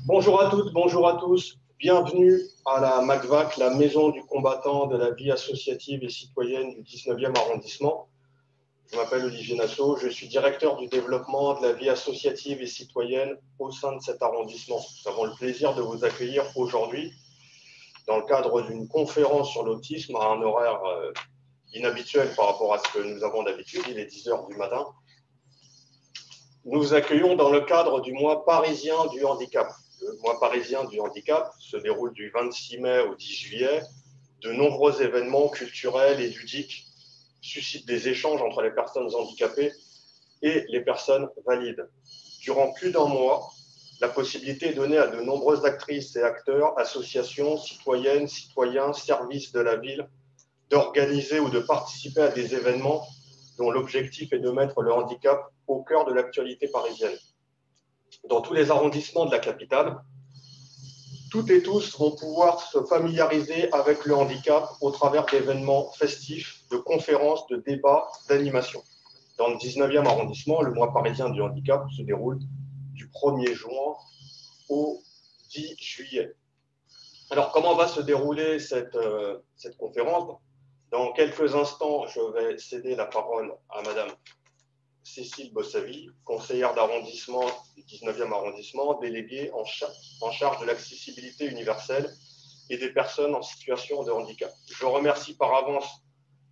Bonjour à toutes, bonjour à tous. Bienvenue à la MACVAC, la maison du combattant de la vie associative et citoyenne du 19e arrondissement. Je m'appelle Olivier Nassau, je suis directeur du développement de la vie associative et citoyenne au sein de cet arrondissement. Nous avons le plaisir de vous accueillir aujourd'hui dans le cadre d'une conférence sur l'autisme à un horaire inhabituel par rapport à ce que nous avons d'habitude, il est 10 h du matin. Nous vous accueillons dans le cadre du mois parisien du handicap. Le mois parisien du handicap se déroule du 26 mai au 10 juillet. De nombreux événements culturels et ludiques suscitent des échanges entre les personnes handicapées et les personnes valides. Durant plus d'un mois, la possibilité est donnée à de nombreuses actrices et acteurs, associations, citoyennes, citoyens, services de la ville, d'organiser ou de participer à des événements dont l'objectif est de mettre le handicap au cœur de l'actualité parisienne. Dans tous les arrondissements de la capitale, toutes et tous vont pouvoir se familiariser avec le handicap au travers d'événements festifs, de conférences, de débats, d'animations. Dans le 19e arrondissement, le mois parisien du handicap se déroule du 1er juin au 10 juillet. Alors, comment va se dérouler cette conférence? Dans quelques instants, je vais céder la parole à Madame Cécile Bossavi, conseillère d'arrondissement du 19e arrondissement, déléguée en charge de l'accessibilité universelle et des personnes en situation de handicap. Je remercie par avance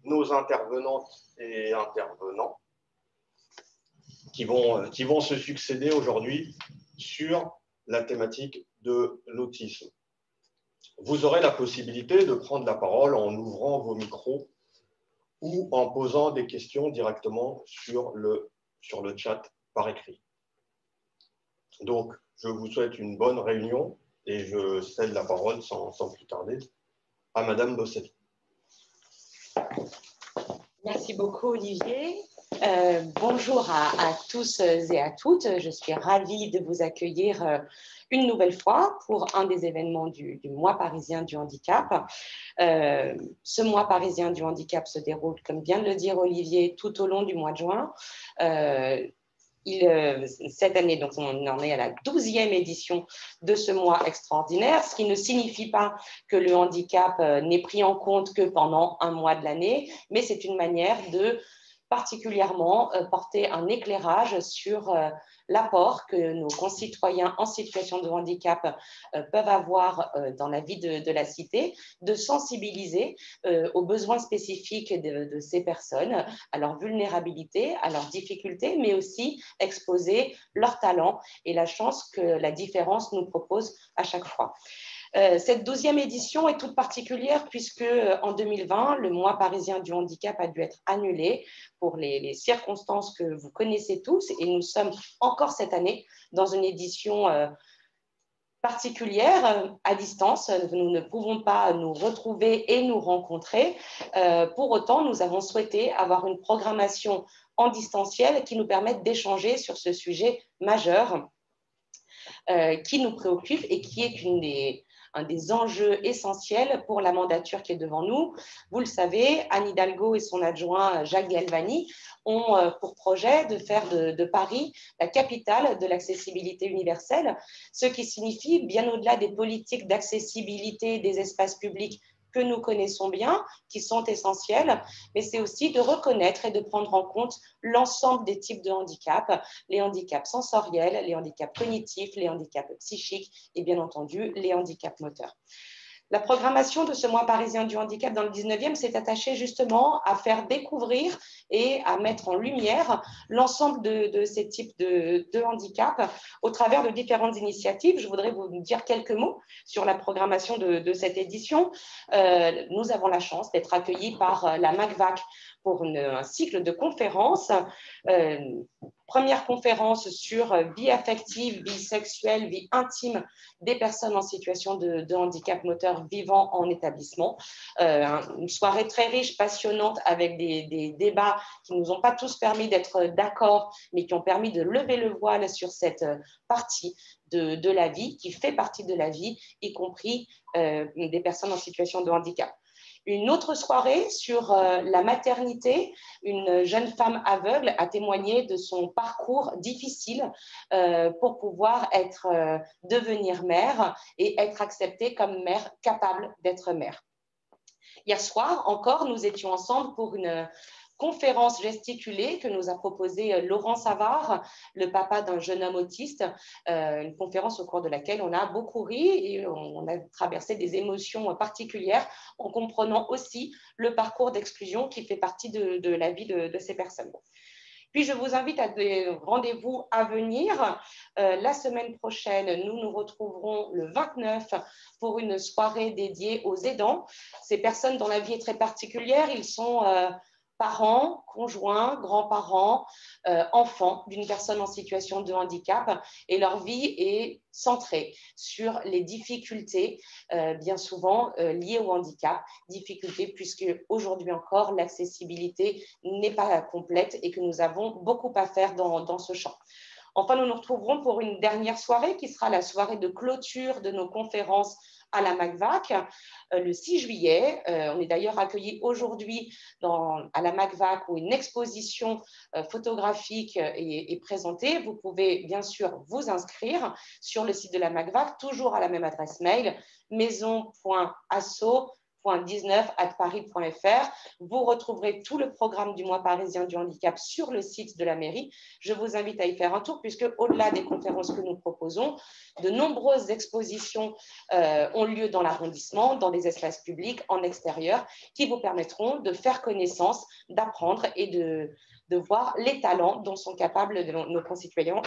nos intervenantes et intervenants qui vont se succéder aujourd'hui sur la thématique de l'autisme. Vous aurez la possibilité de prendre la parole en ouvrant vos micros ou en posant des questions directement sur le chat par écrit. Donc, je vous souhaite une bonne réunion et je cède la parole sans plus tarder à Madame Bossavi. Merci beaucoup, Olivier. Bonjour à tous et à toutes. Je suis ravie de vous accueillir une nouvelle fois pour un des événements du mois parisien du handicap. Ce mois parisien du handicap se déroule, comme vient de le dire Olivier, tout au long du mois de juin. Cette année, donc, on en est à la 12e édition de ce mois extraordinaire, ce qui ne signifie pas que le handicap n'est pris en compte que pendant un mois de l'année, mais c'est une manière de particulièrement porter un éclairage sur l'apport que nos concitoyens en situation de handicap peuvent avoir dans la vie de la cité, de sensibiliser aux besoins spécifiques de ces personnes, à leur vulnérabilité, à leurs difficultés, mais aussi exposer leurs talents et la chance que la différence nous propose à chaque fois. Cette 12e édition est toute particulière puisque en 2020, le mois parisien du handicap a dû être annulé pour les circonstances que vous connaissez tous et nous sommes encore cette année dans une édition particulière à distance. Nous ne pouvons pas nous retrouver et nous rencontrer. Pour autant, nous avons souhaité avoir une programmation en distanciel qui nous permette d'échanger sur ce sujet majeur qui nous préoccupe et qui est un des enjeux essentiels pour la mandature qui est devant nous. Vous le savez, Anne Hidalgo et son adjoint Jacques Galvani ont pour projet de faire de Paris la capitale de l'accessibilité universelle, ce qui signifie, bien au-delà des politiques d'accessibilité des espaces publics que nous connaissons bien, qui sont essentiels, mais c'est aussi de reconnaître et de prendre en compte l'ensemble des types de handicaps, les handicaps sensoriels, les handicaps cognitifs, les handicaps psychiques et bien entendu les handicaps moteurs. La programmation de ce mois parisien du handicap dans le 19e s'est attachée justement à faire découvrir et à mettre en lumière l'ensemble de ces types de handicap au travers de différentes initiatives. Je voudrais vous dire quelques mots sur la programmation de cette édition. Nous avons la chance d'être accueillis par la MACVAC pour un cycle de conférences. Première conférence sur vie affective, vie sexuelle, vie intime des personnes en situation de handicap moteur vivant en établissement. Une soirée très riche, passionnante, avec des débats qui ne nous ont pas tous permis d'être d'accord, mais qui ont permis de lever le voile sur cette partie de la vie, qui fait partie de la vie, y compris des personnes en situation de handicap. Une autre soirée sur la maternité, une jeune femme aveugle a témoigné de son parcours difficile pour pouvoir devenir mère et être acceptée comme mère capable d'être mère. Hier soir encore, nous étions ensemble pour une conférence gesticulée que nous a proposée Laurent Savard, le papa d'un jeune homme autiste, une conférence au cours de laquelle on a beaucoup ri et on a traversé des émotions particulières en comprenant aussi le parcours d'exclusion qui fait partie de la vie de ces personnes. Puis je vous invite à des rendez-vous à venir. La semaine prochaine, nous nous retrouverons le 29 pour une soirée dédiée aux aidants. Ces personnes dont la vie est très particulière, ils sont parents, conjoints, grands-parents, enfants d'une personne en situation de handicap, et leur vie est centrée sur les difficultés bien souvent liées au handicap, difficultés puisque aujourd'hui encore l'accessibilité n'est pas complète et que nous avons beaucoup à faire dans ce champ. Enfin, nous nous retrouverons pour une dernière soirée qui sera la soirée de clôture de nos conférences à la MACVAC le 6 juillet. On est d'ailleurs accueillis aujourd'hui à la MACVAC où une exposition photographique est présentée. Vous pouvez bien sûr vous inscrire sur le site de la MACVAC, toujours à la même adresse mail, maison.asso.19@paris.fr. Vous retrouverez tout le programme du mois parisien du handicap sur le site de la mairie. Je vous invite à y faire un tour puisque au-delà des conférences que nous proposons, de nombreuses expositions ont lieu dans l'arrondissement, dans des espaces publics, en extérieur, qui vous permettront de faire connaissance, d'apprendre et de voir les talents dont sont capables nos concitoyens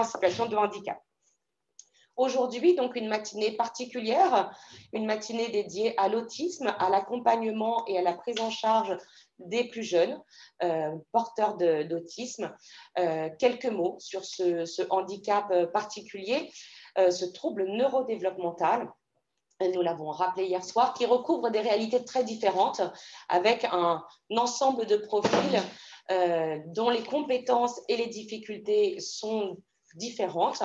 en situation de handicap. Aujourd'hui, donc, une matinée particulière, une matinée dédiée à l'autisme, à l'accompagnement et à la prise en charge des plus jeunes porteurs d'autisme. Quelques mots sur ce handicap particulier, ce trouble neurodéveloppemental. Nous l'avons rappelé hier soir, qui recouvre des réalités très différentes avec un ensemble de profils dont les compétences et les difficultés sont différentes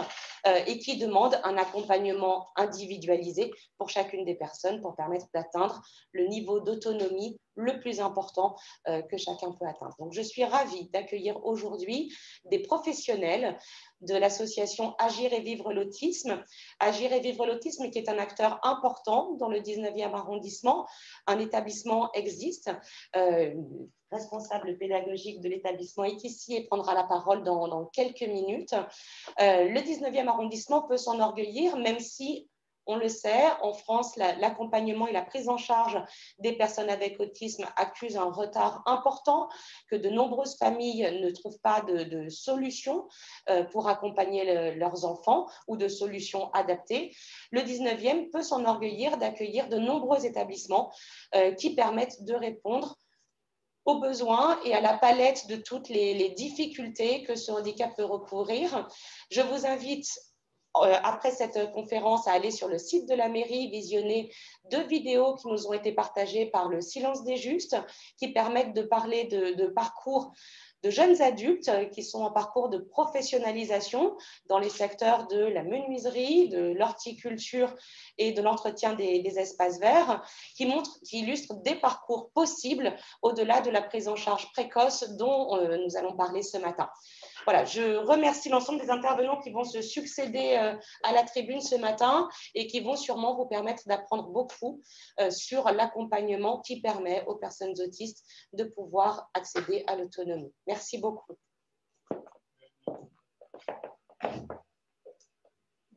et qui demandent un accompagnement individualisé pour chacune des personnes pour permettre d'atteindre le niveau d'autonomie le plus important que chacun peut atteindre. Donc, je suis ravie d'accueillir aujourd'hui des professionnels de l'association Agir et Vivre l'Autisme. Agir et Vivre l'Autisme qui est un acteur important dans le 19e arrondissement. Un établissement existe. Responsable pédagogique de l'établissement est ici et prendra la parole dans quelques minutes. Le 19e arrondissement peut s'enorgueillir, même si, on le sait, en France, l'accompagnement et la prise en charge des personnes avec autisme accusent un retard important, que de nombreuses familles ne trouvent pas de solution pour accompagner leurs enfants ou de solutions adaptées. Le 19e peut s'enorgueillir d'accueillir de nombreux établissements qui permettent de répondre aux besoins et à la palette de toutes les difficultés que ce handicap peut recouvrir. Je vous invite, après cette conférence, à aller sur le site de la mairie, visionner 2 vidéos qui nous ont été partagées par le Silence des Justes, qui permettent de parler de parcours de jeunes adultes qui sont en parcours de professionnalisation dans les secteurs de la menuiserie, de l'horticulture et de l'entretien des espaces verts, qui illustrent des parcours possibles au-delà de la prise en charge précoce dont nous allons parler ce matin. Voilà, je remercie l'ensemble des intervenants qui vont se succéder à la tribune ce matin et qui vont sûrement vous permettre d'apprendre beaucoup sur l'accompagnement qui permet aux personnes autistes de pouvoir accéder à l'autonomie. Merci beaucoup.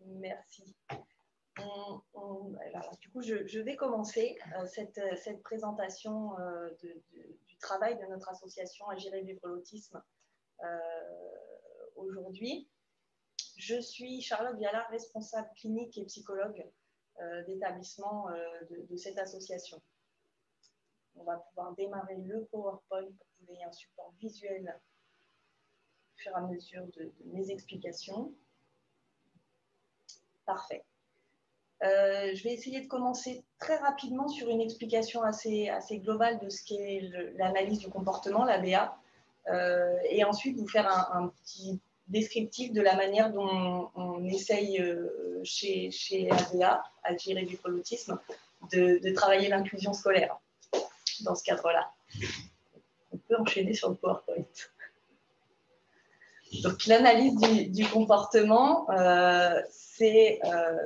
Merci. On Du coup, je vais commencer cette présentation du travail de notre association Agir et Vivre l'Autisme aujourd'hui. Je suis Charlotte Viala, responsable clinique et psychologue d'établissement de cette association. On va pouvoir démarrer le PowerPoint pour que vous ayez un support visuel au fur et à mesure de mes explications. Parfait. Je vais essayer de commencer très rapidement sur une explication assez globale de ce qu'est l'analyse du comportement, l'ABA, et ensuite vous faire un petit descriptif de la manière dont on essaye chez ABA, Agir et Vivre l'Autisme, de travailler l'inclusion scolaire dans ce cadre-là. On peut enchaîner sur le PowerPoint. Donc, l'analyse du comportement, c'est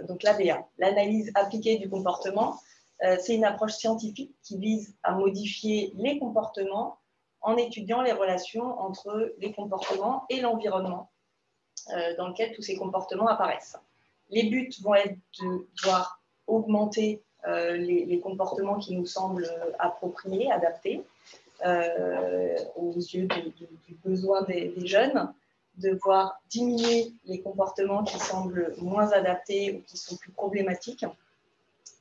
donc l'ABA. L'analyse appliquée du comportement, c'est une approche scientifique qui vise à modifier les comportements en étudiant les relations entre les comportements et l'environnement dans lequel tous ces comportements apparaissent. Les buts vont être de voir augmenter les comportements qui nous semblent appropriés, adaptés aux yeux du besoin des jeunes, de voir diminuer les comportements qui semblent moins adaptés ou qui sont plus problématiques,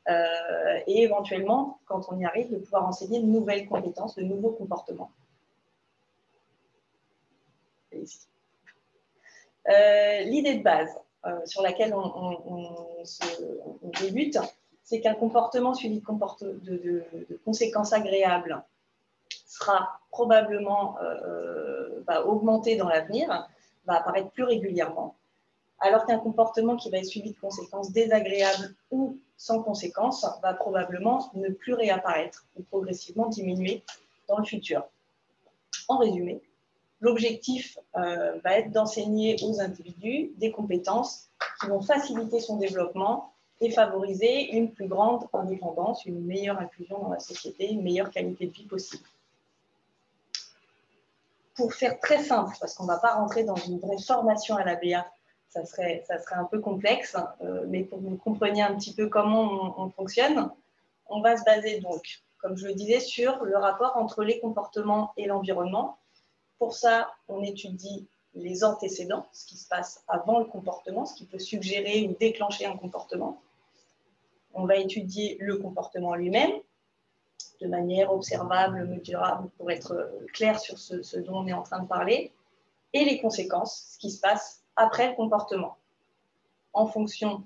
et éventuellement, quand on y arrive, de pouvoir enseigner de nouvelles compétences, de nouveaux comportements. L'idée de base sur laquelle on débute, c'est qu'un comportement suivi de conséquences agréables sera probablement augmenté dans l'avenir, va apparaître plus régulièrement, alors qu'un comportement qui va être suivi de conséquences désagréables ou sans conséquences va probablement ne plus réapparaître ou progressivement diminuer dans le futur. En résumé, l'objectif va être d'enseigner aux individus des compétences qui vont faciliter son développement et favoriser une plus grande indépendance, une meilleure inclusion dans la société, une meilleure qualité de vie possible. Pour faire très simple, parce qu'on ne va pas rentrer dans une vraie formation à l'ABA, ça serait un peu complexe, mais pour que vous compreniez un petit peu comment on fonctionne, on va se baser donc, comme je le disais, sur le rapport entre les comportements et l'environnement. Pour ça, on étudie les antécédents, ce qui se passe avant le comportement, ce qui peut suggérer ou déclencher un comportement. On va étudier le comportement lui-même, de manière observable, mesurable, pour être clair sur ce dont on est en train de parler, et les conséquences, ce qui se passe après le comportement. En fonction,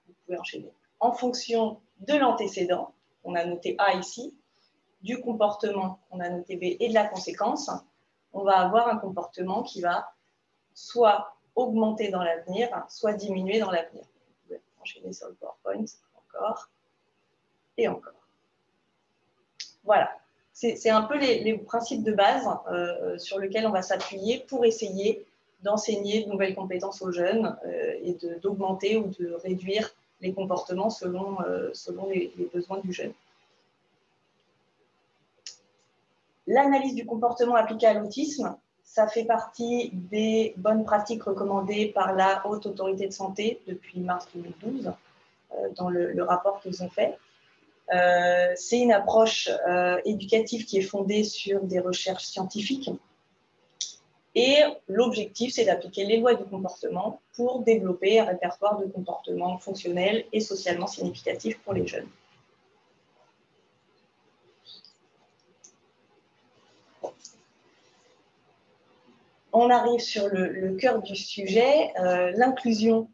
vous pouvez enchaîner, en fonction de l'antécédent, on a noté A ici, du comportement, on a noté B, et de la conséquence, on va avoir un comportement qui va soit augmenter dans l'avenir, soit diminuer dans l'avenir. Vous pouvez enchaîner sur le PowerPoint, encore, et encore. Voilà, c'est un peu les principes de base sur lesquels on va s'appuyer pour essayer d'enseigner de nouvelles compétences aux jeunes et d'augmenter ou de réduire les comportements selon les besoins du jeune. L'analyse du comportement appliqué à l'autisme, ça fait partie des bonnes pratiques recommandées par la Haute Autorité de Santé depuis mars 2012 dans le rapport qu'ils ont fait. C'est une approche éducative qui est fondée sur des recherches scientifiques. Et l'objectif, c'est d'appliquer les lois du comportement pour développer un répertoire de comportements fonctionnels et socialement significatifs pour les jeunes. On arrive sur le cœur du sujet, l'inclusion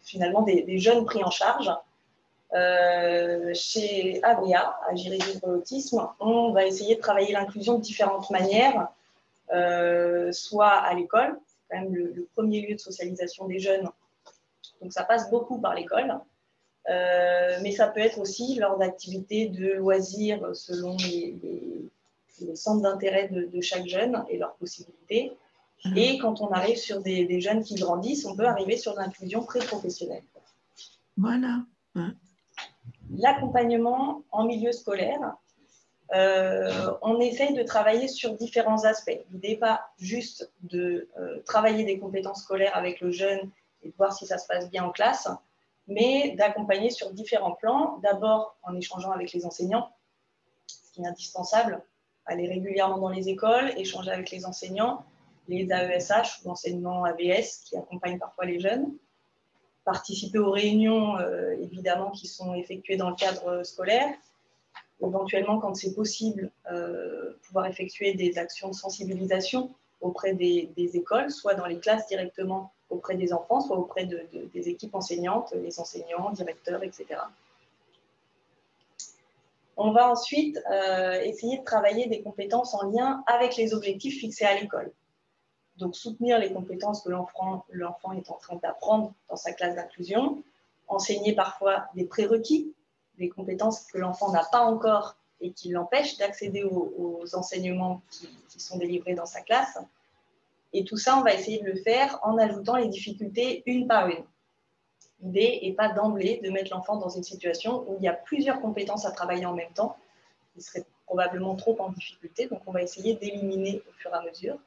finalement des jeunes pris en charge. Chez ABA, Agir et Vivre l'Autisme, on va essayer de travailler l'inclusion de différentes manières, soit à l'école, c'est quand même le premier lieu de socialisation des jeunes, donc ça passe beaucoup par l'école, mais ça peut être aussi lors d'activités de loisirs selon les centres d'intérêt de chaque jeune et leurs possibilités. Et quand on arrive sur des jeunes qui grandissent, on peut arriver sur l'inclusion pré-professionnelle. Voilà. L'accompagnement en milieu scolaire, on essaye de travailler sur différents aspects. L'idée n'est pas juste de travailler des compétences scolaires avec le jeune et de voir si ça se passe bien en classe, mais d'accompagner sur différents plans, d'abord en échangeant avec les enseignants, ce qui est indispensable, aller régulièrement dans les écoles, échanger avec les enseignants, les AESH, l'enseignement AVS qui accompagne parfois les jeunes, participer aux réunions évidemment qui sont effectuées dans le cadre scolaire, éventuellement quand c'est possible pouvoir effectuer des actions de sensibilisation auprès des écoles, soit dans les classes directement auprès des enfants, soit auprès des équipes enseignantes, les enseignants, directeurs, etc. On va ensuite essayer de travailler des compétences en lien avec les objectifs fixés à l'école. Donc, soutenir les compétences que l'enfant est en train d'apprendre dans sa classe d'inclusion, enseigner parfois des prérequis, des compétences que l'enfant n'a pas encore et qui l'empêchent d'accéder aux enseignements qui sont délivrés dans sa classe. Et tout ça, on va essayer de le faire en ajoutant les difficultés une par une. L'idée n'est pas d'emblée de mettre l'enfant dans une situation où il y a plusieurs compétences à travailler en même temps, qui serait probablement trop en difficulté. Donc, on va essayer d'éliminer au fur et à mesure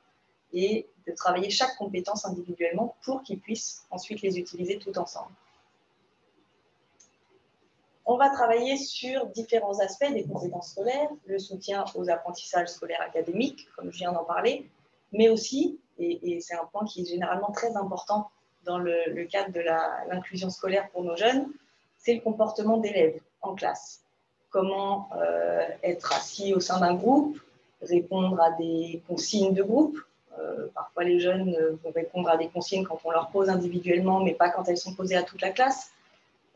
et de travailler chaque compétence individuellement pour qu'ils puissent ensuite les utiliser tout ensemble. On va travailler sur différents aspects des compétences scolaires, le soutien aux apprentissages scolaires académiques, comme je viens d'en parler, mais aussi, et c'est un point qui est généralement très important dans le cadre de l'inclusion scolaire pour nos jeunes, c'est le comportement d'élèves en classe. Comment être assis au sein d'un groupe, répondre à des consignes de groupe. Parfois, les jeunes vont répondre à des consignes quand on leur pose individuellement, mais pas quand elles sont posées à toute la classe.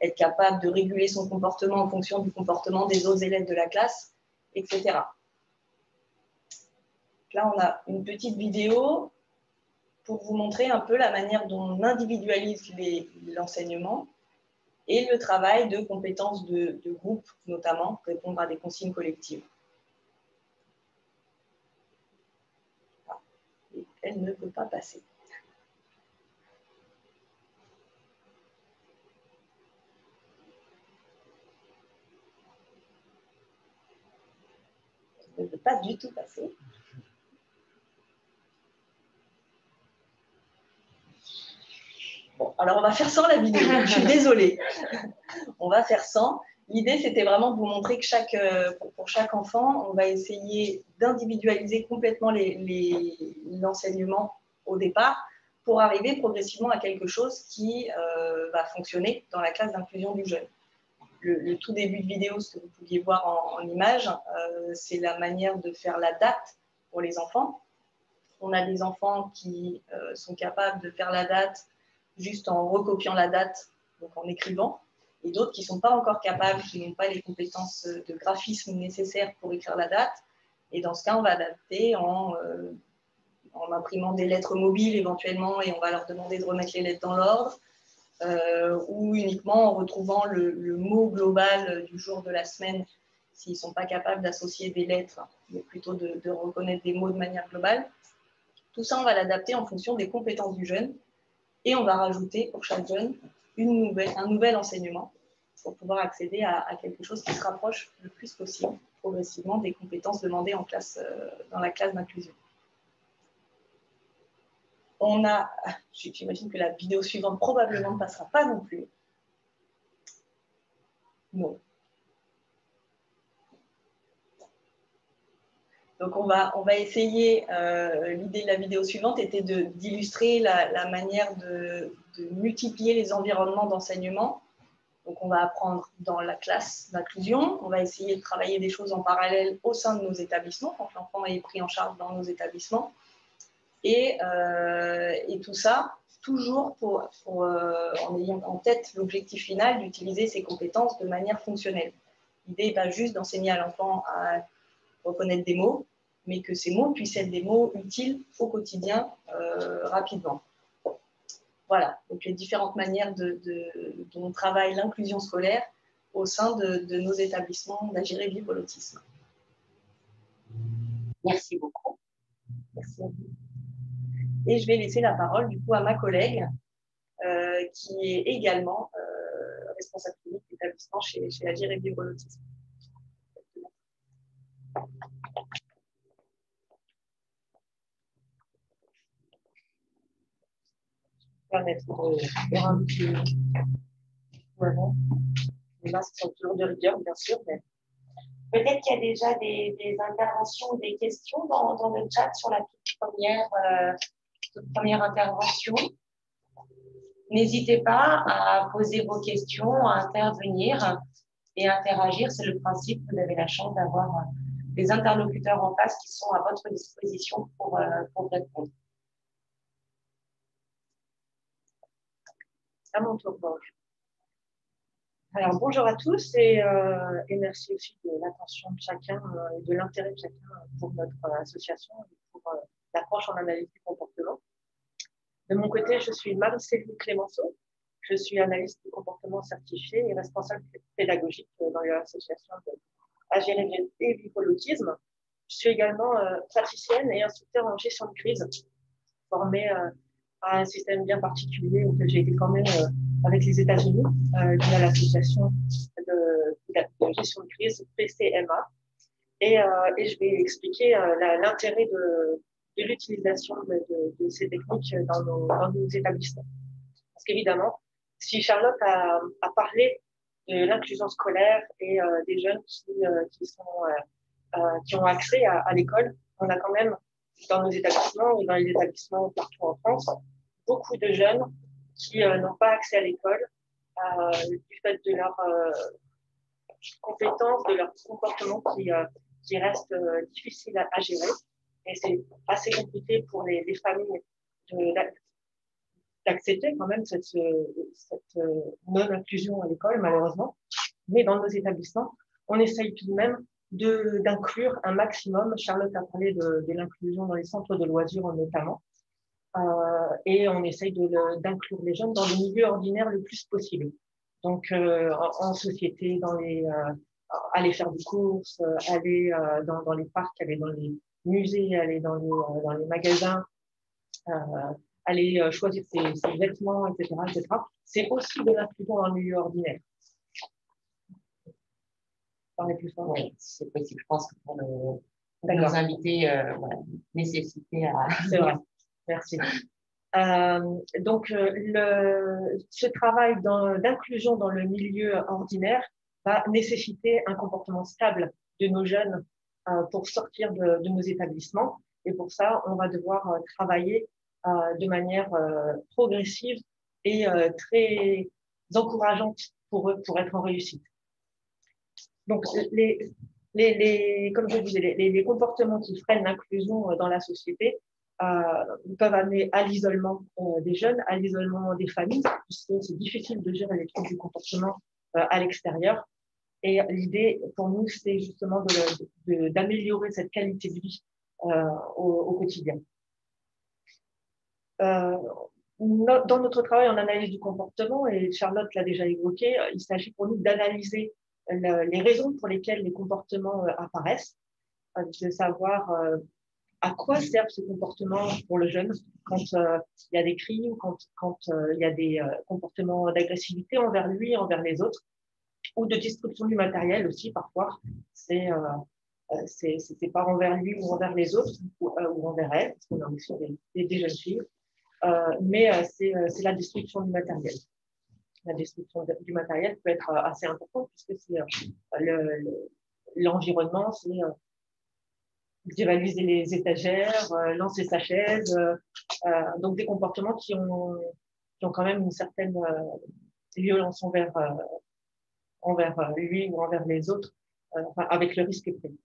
Être capable de réguler son comportement en fonction du comportement des autres élèves de la classe, etc. Là, on a une petite vidéo pour vous montrer un peu la manière dont on individualise l'enseignement et le travail de compétences de groupe, notamment répondre à des consignes collectives. Et elle ne peut pas passer. Elle ne peut pas du tout passer. Bon, alors on va faire sans la vidéo, je suis désolée. On va faire sans. L'idée, c'était vraiment de vous montrer que pour chaque enfant, on va essayer d'individualiser complètement l'enseignement au départ pour arriver progressivement à quelque chose qui va fonctionner dans la classe d'inclusion du jeune. Le tout début de vidéo, ce que vous pouviez voir en image, c'est la manière de faire la date pour les enfants. On a des enfants qui sont capables de faire la date juste en recopiant la date, donc en écrivant, et d'autres qui ne sont pas encore capables, qui n'ont pas les compétences de graphisme nécessaires pour écrire la date. Et dans ce cas, on va adapter en imprimant des lettres mobiles éventuellement, et on va leur demander de remettre les lettres dans l'ordre, ou uniquement en retrouvant le mot global du jour de la semaine, s'ils ne sont pas capables d'associer des lettres, mais plutôt de reconnaître des mots de manière globale. Tout ça, on va l'adapter en fonction des compétences du jeune, et on va rajouter pour chaque jeune un nouvel enseignement pour pouvoir accéder à quelque chose qui se rapproche le plus possible, progressivement, des compétences demandées en classe, dans la classe d'inclusion. J'imagine que la vidéo suivante probablement ne passera pas non plus. Non. Donc, on va essayer, l'idée de la vidéo suivante était d'illustrer la manière de multiplier les environnements d'enseignement. Donc, on va apprendre dans la classe d'inclusion, on va essayer de travailler des choses en parallèle au sein de nos établissements, quand l'enfant est pris en charge dans nos établissements. Et tout ça, toujours en ayant en tête l'objectif final d'utiliser ces compétences de manière fonctionnelle. L'idée n'est pas juste d'enseigner à l'enfant à reconnaître des mots, mais que ces mots puissent être des mots utiles au quotidien rapidement. Voilà, donc les différentes manières dont on travaille l'inclusion scolaire au sein de nos établissements d'Agir et Vivre l'autisme. Merci beaucoup. Merci à vous. Et je vais laisser la parole du coup à ma collègue qui est également responsable clinique d'établissement chez Agir et Vivre l'autisme. Permettre de faire un petit... vraiment. Les masques sont toujours de rigueur, bien sûr, mais peut-être qu'il y a déjà des interventions, des questions dans le chat sur la toute première intervention. N'hésitez pas à poser vos questions, à intervenir et interagir. C'est le principe. Vous avez la chance d'avoir des interlocuteurs en face qui sont à votre disposition pour répondre. À mon tour. Alors, bonjour à tous et merci aussi de l'attention de chacun et de l'intérêt de chacun pour notre association et pour l'approche en analyse du comportement. De mon côté, je suis Marie-Céline Clémenceau. Je suis analyste du comportement certifiée et responsable pédagogique dans l'association Agir et Vivre l'autisme. Je suis également praticienne et instructeur en gestion de crise, formée à un système bien particulier auquel j'ai été formée avec les États-Unis, via l'association de gestion de crise PCMA. Et je vais expliquer l'intérêt de l'utilisation de ces techniques dans nos établissements. Parce qu'évidemment, si Charlotte a parlé de l'inclusion scolaire et des jeunes qui ont accès à l'école, on a quand même dans nos établissements et dans les établissements partout en France, beaucoup de jeunes qui n'ont pas accès à l'école du fait de leurs compétences, de leur comportement qui reste difficile à gérer. Et c'est assez compliqué pour les familles d'accepter quand même cette non-inclusion à l'école, malheureusement. Mais dans nos établissements, on essaye tout de même d'inclure un maximum. Charlotte a parlé de l'inclusion dans les centres de loisirs notamment. Et on essaye d'inclure les jeunes dans le milieu ordinaire le plus possible. Donc, en société, aller faire des courses, aller dans les parcs, aller dans les musées, aller dans les magasins, aller choisir ses vêtements, etc., etc. C'est aussi de l'inclusion dans le milieu ordinaire. Parlez plus fort. Oui, c'est possible. Je pense que pour nos invités, nécessité à... C'est vrai. Merci. Donc, ce travail d'inclusion dans le milieu ordinaire va nécessiter un comportement stable de nos jeunes pour sortir de nos établissements. Et pour ça, on va devoir travailler de manière progressive et très encourageante pour eux, pour être en réussite. Donc, comme je disais, les comportements qui freinent l'inclusion dans la société peuvent amener à l'isolement des jeunes, à l'isolement des familles, puisque c'est difficile de gérer les troubles du comportement à l'extérieur. Et l'idée pour nous, c'est justement d'améliorer cette qualité de vie au quotidien. Dans notre travail en analyse du comportement, et Charlotte l'a déjà évoqué, il s'agit pour nous d'analyser les raisons pour lesquelles les comportements apparaissent, de savoir à quoi servent ces comportements pour le jeune quand il y a des cris ou quand il y a des comportements d'agressivité envers lui, envers les autres, ou de destruction du matériel aussi parfois. C'est pas envers lui ou envers les autres ou envers elle, parce qu'on a aussi des jeunes filles, mais c'est la destruction du matériel. La destruction du matériel peut être assez importante puisque c'est l'environnement, c'est dévaliser les étagères, lancer sa chaise, donc des comportements qui ont quand même une certaine violence envers lui ou envers les autres, avec le risque pris.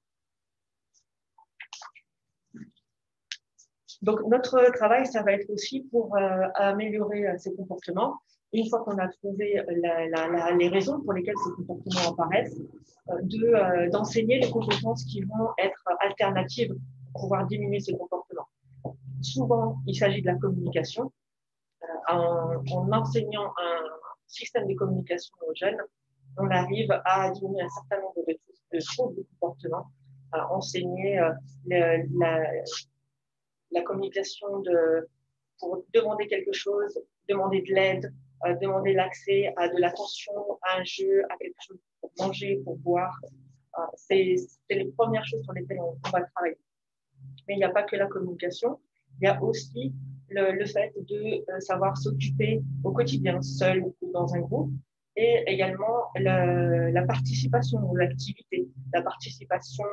Donc, notre travail, ça va être aussi pour améliorer ces comportements. Une fois qu'on a trouvé les raisons pour lesquelles ces comportements apparaissent, d'enseigner les compétences qui vont être alternatives pour pouvoir diminuer ces comportements. Souvent, il s'agit de la communication. En enseignant un système de communication aux jeunes, on arrive à diminuer un certain nombre de troubles de comportement, enseigner la communication pour demander quelque chose, demander de l'aide, demander l'accès à de l'attention, à un jeu, à quelque chose pour manger, pour boire. C'est les premières choses sur lesquelles on va travailler. Mais il n'y a pas que la communication, il y a aussi le fait de savoir s'occuper au quotidien, seul ou dans un groupe, et également la participation aux activités, la participation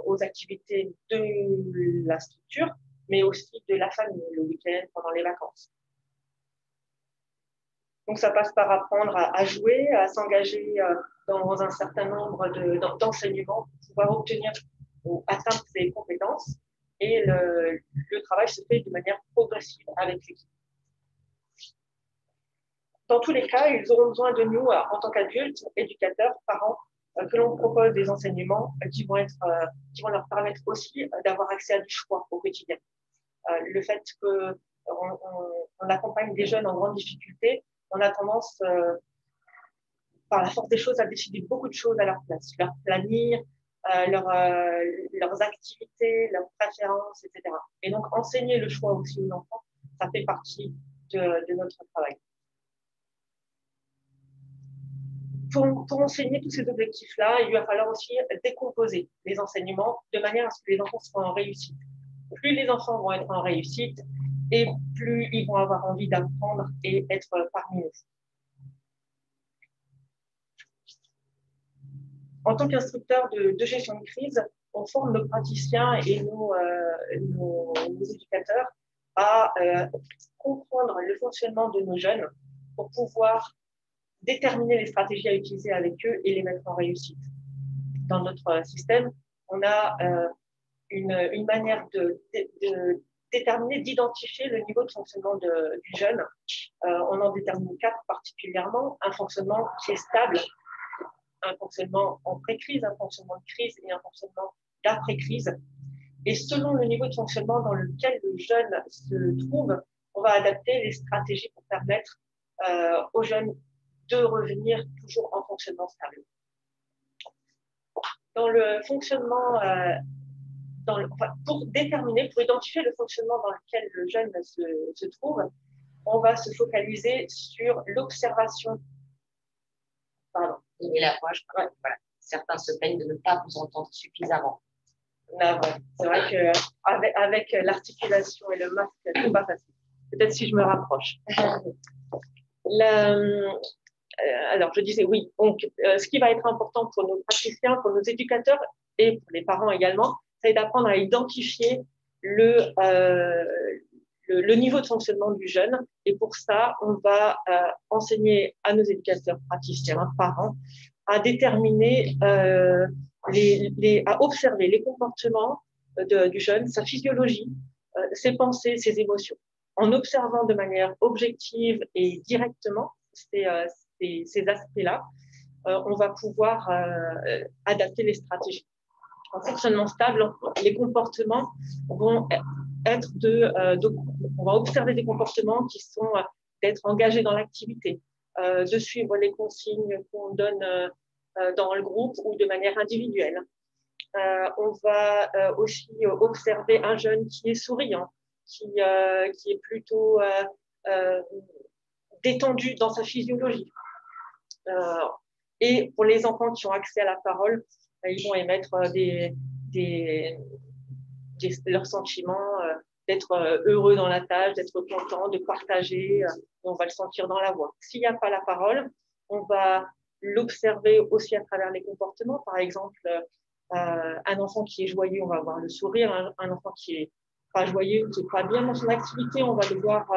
aux activités de la structure, mais aussi de la famille, le week-end, pendant les vacances. Donc, ça passe par apprendre à jouer, à s'engager dans un certain nombre d'enseignements pour pouvoir obtenir ou atteindre ces compétences. Et le travail se fait de manière progressive avec l'équipe. Dans tous les cas, ils auront besoin de nous en tant qu'adultes, éducateurs, parents, que l'on propose des enseignements qui vont leur permettre aussi d'avoir accès à du choix au quotidien. Le fait qu'on accompagne des jeunes en grande difficulté, on a tendance, par la force des choses, à décider beaucoup de choses à leur place, leur planning, leurs activités, leurs préférences, etc. Et donc, enseigner le choix aussi aux enfants, ça fait partie de notre travail. Pour enseigner tous ces objectifs-là, il va falloir aussi décomposer les enseignements de manière à ce que les enfants soient en réussite. Plus les enfants vont être en réussite, et plus ils vont avoir envie d'apprendre et être parmi nous. En tant qu'instructeur de gestion de crise, on forme nos praticiens et nos éducateurs à comprendre le fonctionnement de nos jeunes pour pouvoir déterminer les stratégies à utiliser avec eux et les mettre en réussite. Dans notre système, on a une manière de déterminer, d'identifier le niveau de fonctionnement du jeune. On en détermine 4 particulièrement. Un fonctionnement qui est stable, un fonctionnement en pré-crise, un fonctionnement de crise et un fonctionnement d'après-crise. Et selon le niveau de fonctionnement dans lequel le jeune se trouve, on va adapter les stratégies pour permettre aux jeunes de revenir toujours en fonctionnement stable. Dans le fonctionnement, pour identifier le fonctionnement dans lequel le jeune se trouve, on va se focaliser sur l'observation. Pardon, et l'approche, voilà. Certains se plaignent de ne pas vous entendre suffisamment. C'est vrai qu'avec l'articulation et le masque, c'est pas facile. Peut-être si je me rapproche. Alors, je disais oui. Donc, ce qui va être important pour nos praticiens, pour nos éducateurs et pour les parents également, c'est d'apprendre à identifier le niveau de fonctionnement du jeune. Et pour ça, on va enseigner à nos éducateurs, praticiens, parents, à déterminer, à observer les comportements du jeune, sa physiologie, ses pensées, ses émotions. En observant de manière objective et directement ces aspects-là, on va pouvoir adapter les stratégies. En fonctionnement stable, les comportements vont être on va observer des comportements qui sont d'être engagés dans l'activité, de suivre les consignes qu'on donne dans le groupe ou de manière individuelle. On va aussi observer un jeune qui est souriant, qui est plutôt détendu dans sa physiologie. Et pour les enfants qui ont accès à la parole, ils vont émettre leurs sentiments, d'être heureux dans la tâche, d'être content, de partager. On va le sentir dans la voix. S'il n'y a pas la parole, on va l'observer aussi à travers les comportements. Par exemple, un enfant qui est joyeux, on va voir le sourire. Un enfant qui est pas joyeux, qui n'est pas bien dans son activité, on va le voir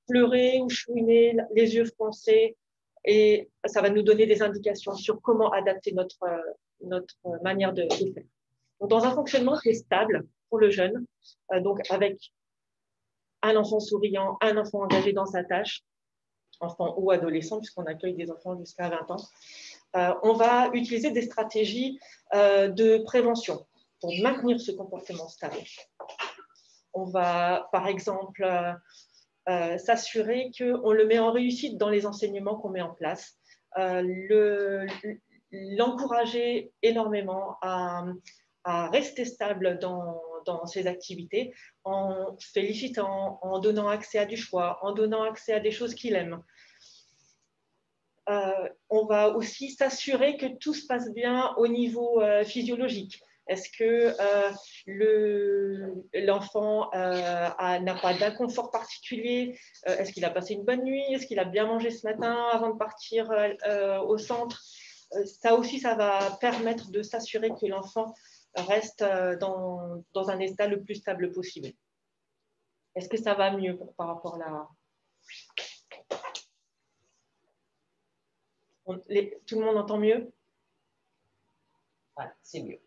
pleurer ou chouiner, les yeux froncés. Et ça va nous donner des indications sur comment adapter notre manière de faire. Donc, dans un fonctionnement qui est stable pour le jeune, donc avec un enfant souriant, un enfant engagé dans sa tâche, enfant ou adolescent, puisqu'on accueille des enfants jusqu'à 20 ans, on va utiliser des stratégies de prévention pour maintenir ce comportement stable. On va, par exemple, s'assurer qu'on le met en réussite dans les enseignements qu'on met en place, l'encourager énormément à rester stable dans ses activités en félicitant, en donnant accès à du choix, en donnant accès à des choses qu'il aime. On va aussi s'assurer que tout se passe bien au niveau physiologique. Est-ce que l'enfant n'a pas d'inconfort particulier? Est-ce qu'il a passé une bonne nuit? Est-ce qu'il a bien mangé ce matin avant de partir au centre? Ça aussi, ça va permettre de s'assurer que l'enfant reste dans un état le plus stable possible. Est-ce que ça va mieux par rapport là? Tout le monde entend mieux? Voilà, c'est mieux.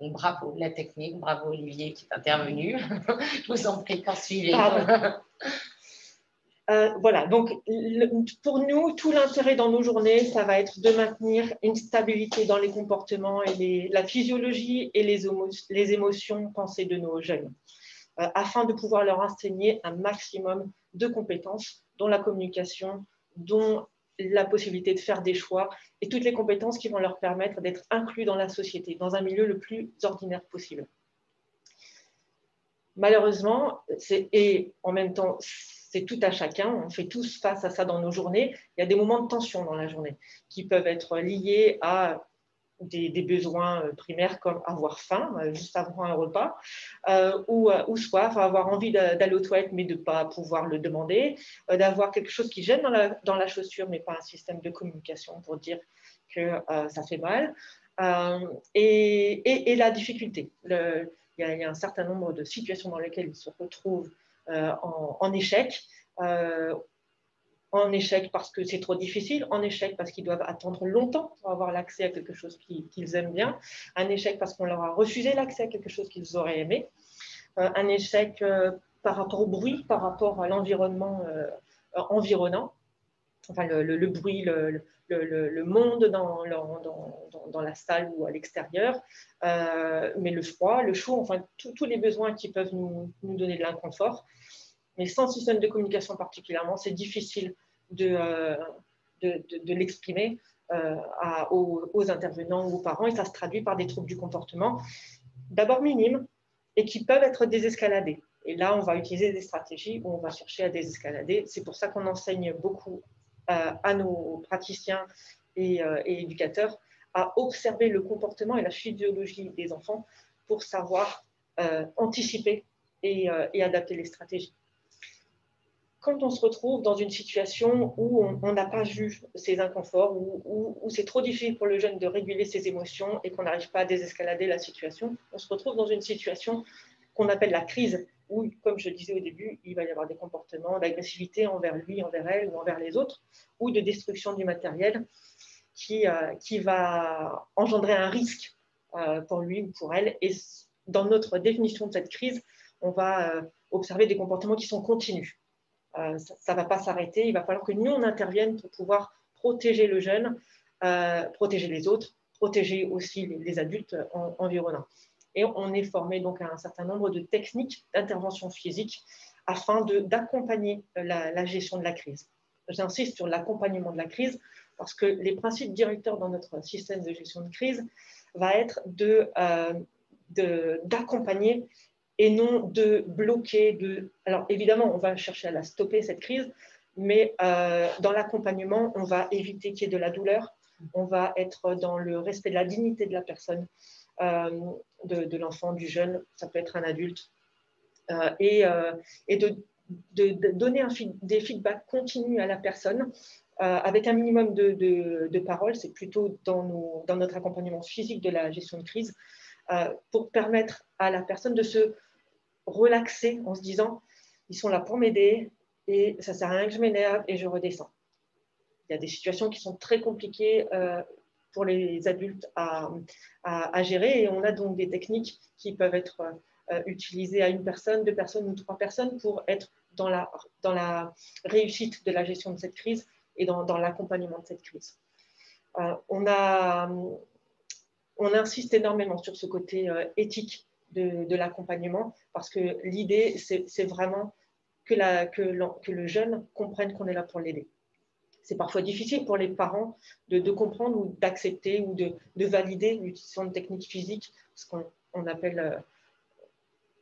Donc, bravo la technique, bravo Olivier qui est intervenu. Je vous en prie, poursuivez. Voilà, donc pour nous, tout l'intérêt dans nos journées, ça va être de maintenir une stabilité dans les comportements et la physiologie et les émotions pensées de nos jeunes, afin de pouvoir leur enseigner un maximum de compétences, dont la communication, dont la possibilité de faire des choix et toutes les compétences qui vont leur permettre d'être inclus dans la société, dans un milieu le plus ordinaire possible. Malheureusement, et en même temps, c'est tout à chacun, on fait tous face à ça dans nos journées, il y a des moments de tension dans la journée qui peuvent être liés à des besoins primaires comme avoir faim juste avant un repas, ou soif, avoir envie d'aller aux toilettes mais de ne pas pouvoir le demander, d'avoir quelque chose qui gêne dans la chaussure mais pas un système de communication pour dire que ça fait mal, et la difficulté. Il y a un certain nombre de situations dans lesquelles ils se retrouvent en échec. En échec parce que c'est trop difficile, en échec parce qu'ils doivent attendre longtemps pour avoir l'accès à quelque chose qu'ils aiment bien, un échec parce qu'on leur a refusé l'accès à quelque chose qu'ils auraient aimé, un échec par rapport au bruit, par rapport à l'environnement environnant, enfin le bruit, le monde dans la salle ou à l'extérieur, mais le froid, le chaud, enfin tous les besoins qui peuvent nous donner de l'inconfort. Mais sans système de communication particulièrement, c'est difficile de l'exprimer aux intervenants ou aux parents, et ça se traduit par des troubles du comportement, d'abord minimes, et qui peuvent être désescaladés. Et là, on va utiliser des stratégies où on va chercher à désescalader. C'est pour ça qu'on enseigne beaucoup à nos praticiens et éducateurs à observer le comportement et la physiologie des enfants pour savoir anticiper et adapter les stratégies. Quand on se retrouve dans une situation où on n'a pas vu ces inconforts, où c'est trop difficile pour le jeune de réguler ses émotions et qu'on n'arrive pas à désescalader la situation, on se retrouve dans une situation qu'on appelle la crise, où, comme je disais au début, il va y avoir des comportements d'agressivité envers lui, envers elle ou envers les autres, ou de destruction du matériel qui va engendrer un risque pour lui ou pour elle. Et dans notre définition de cette crise, on va observer des comportements qui sont continus. Ça ne va pas s'arrêter. Il va falloir que nous, on intervienne pour pouvoir protéger le jeune, protéger les autres, protéger aussi les adultes environnants. Et on est formé donc à un certain nombre de techniques d'intervention physique afin d'accompagner la gestion de la crise. J'insiste sur l'accompagnement de la crise parce que les principes directeurs dans notre système de gestion de crise va être d'accompagner et non de bloquer. Alors évidemment, on va chercher à la stopper, cette crise, mais dans l'accompagnement, on va éviter qu'il y ait de la douleur, on va être dans le respect de la dignité de la personne, de l'enfant, du jeune, ça peut être un adulte, et de donner des feedbacks continus à la personne, avec un minimum de paroles. C'est plutôt dans notre accompagnement physique de la gestion de crise, pour permettre à la personne de se relaxer en se disant ils sont là pour m'aider et ça ne sert à rien que je m'énerve et je redescends. Il y a des situations qui sont très compliquées pour les adultes à gérer, et on a donc des techniques qui peuvent être utilisées à une personne, 2 personnes ou 3 personnes pour être dans la réussite de la gestion de cette crise et dans l'accompagnement de cette crise. On insiste énormément sur ce côté éthique de l'accompagnement, parce que l'idée, c'est vraiment que le jeune comprenne qu'on est là pour l'aider. C'est parfois difficile pour les parents de comprendre ou d'accepter ou de valider l'utilisation de techniques physiques, parce qu'on appelle,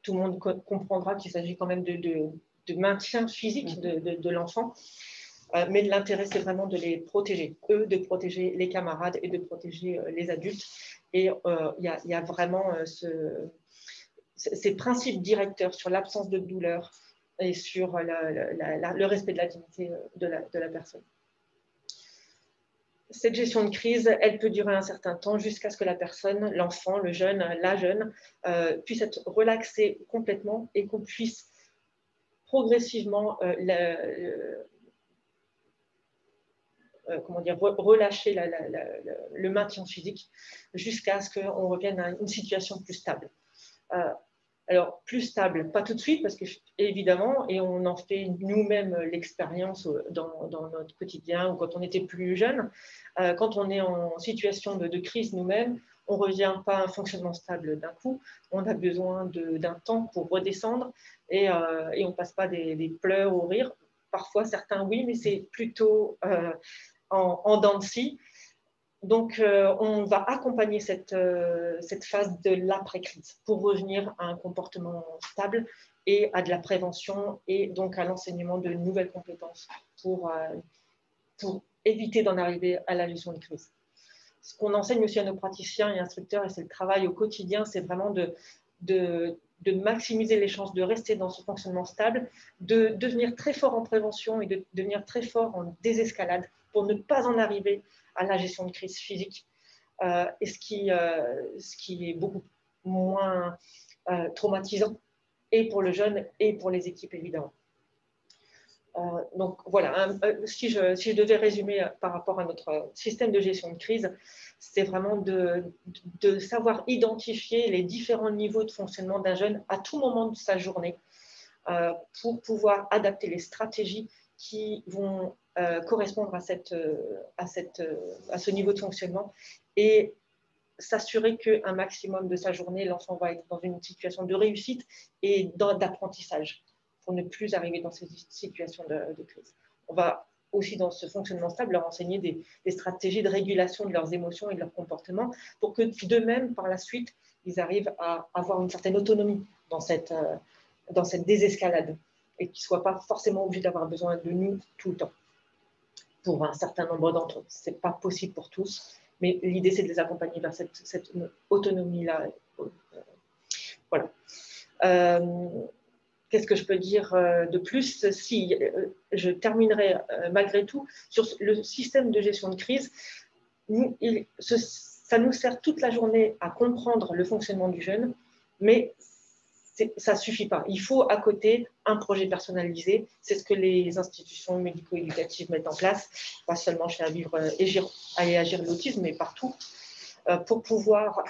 tout le monde comprendra qu'il s'agit quand même de maintien physique de l'enfant, mais l'intérêt, c'est vraiment de les protéger, eux, de protéger les camarades et de protéger les adultes. Et il y a vraiment ces principes directeurs sur l'absence de douleur et sur le respect de la dignité de la personne. Cette gestion de crise, elle peut durer un certain temps jusqu'à ce que la personne, l'enfant, le jeune, la jeune, puisse être relaxée complètement et qu'on puisse progressivement relâcher le maintien physique jusqu'à ce qu'on revienne à une situation plus stable. Alors, plus stable, pas tout de suite, parce que évidemment, et on en fait nous-mêmes l'expérience dans notre quotidien ou quand on était plus jeune, quand on est en situation de crise nous-mêmes, on ne revient pas à un fonctionnement stable d'un coup, on a besoin d'un temps pour redescendre et on ne passe pas des pleurs au rire. Parfois, certains oui, mais c'est plutôt en dents de scie. Donc, on va accompagner cette phase de l'après-crise pour revenir à un comportement stable et à de la prévention et donc à l'enseignement de nouvelles compétences pour éviter d'en arriver à la gestion de crise. Ce qu'on enseigne aussi à nos praticiens et instructeurs, et c'est le travail au quotidien, c'est vraiment de maximiser les chances de rester dans ce fonctionnement stable, de devenir très fort en prévention et de devenir très fort en désescalade pour ne pas en arriver à la gestion de crise physique, et ce qui est beaucoup moins traumatisant, et pour le jeune et pour les équipes, évidemment. Donc voilà, si je devais résumer par rapport à notre système de gestion de crise, c'est vraiment de savoir identifier les différents niveaux de fonctionnement d'un jeune à tout moment de sa journée pour pouvoir adapter les stratégies qui vont correspondre à ce niveau de fonctionnement et s'assurer qu'un maximum de sa journée, l'enfant va être dans une situation de réussite et d'apprentissage pour ne plus arriver dans ces situations de crise. On va aussi, dans ce fonctionnement stable, leur enseigner des stratégies de régulation de leurs émotions et de leurs comportements pour que d'eux-mêmes, par la suite, ils arrivent à avoir une certaine autonomie dans cette désescalade et qu'ils ne soient pas forcément obligés d'avoir besoin de nous tout le temps. Pour un certain nombre d'entre eux, ce n'est pas possible pour tous, mais l'idée, c'est de les accompagner vers cette autonomie-là. Voilà. Qu'est-ce que je peux dire de plus? Si je terminerai malgré tout sur le système de gestion de crise, ça nous sert toute la journée à comprendre le fonctionnement du jeune, mais ça ne suffit pas. Il faut à côté un projet personnalisé. C'est ce que les institutions médico-éducatives mettent en place, pas seulement chez Agir l'autisme, mais partout, pour pouvoir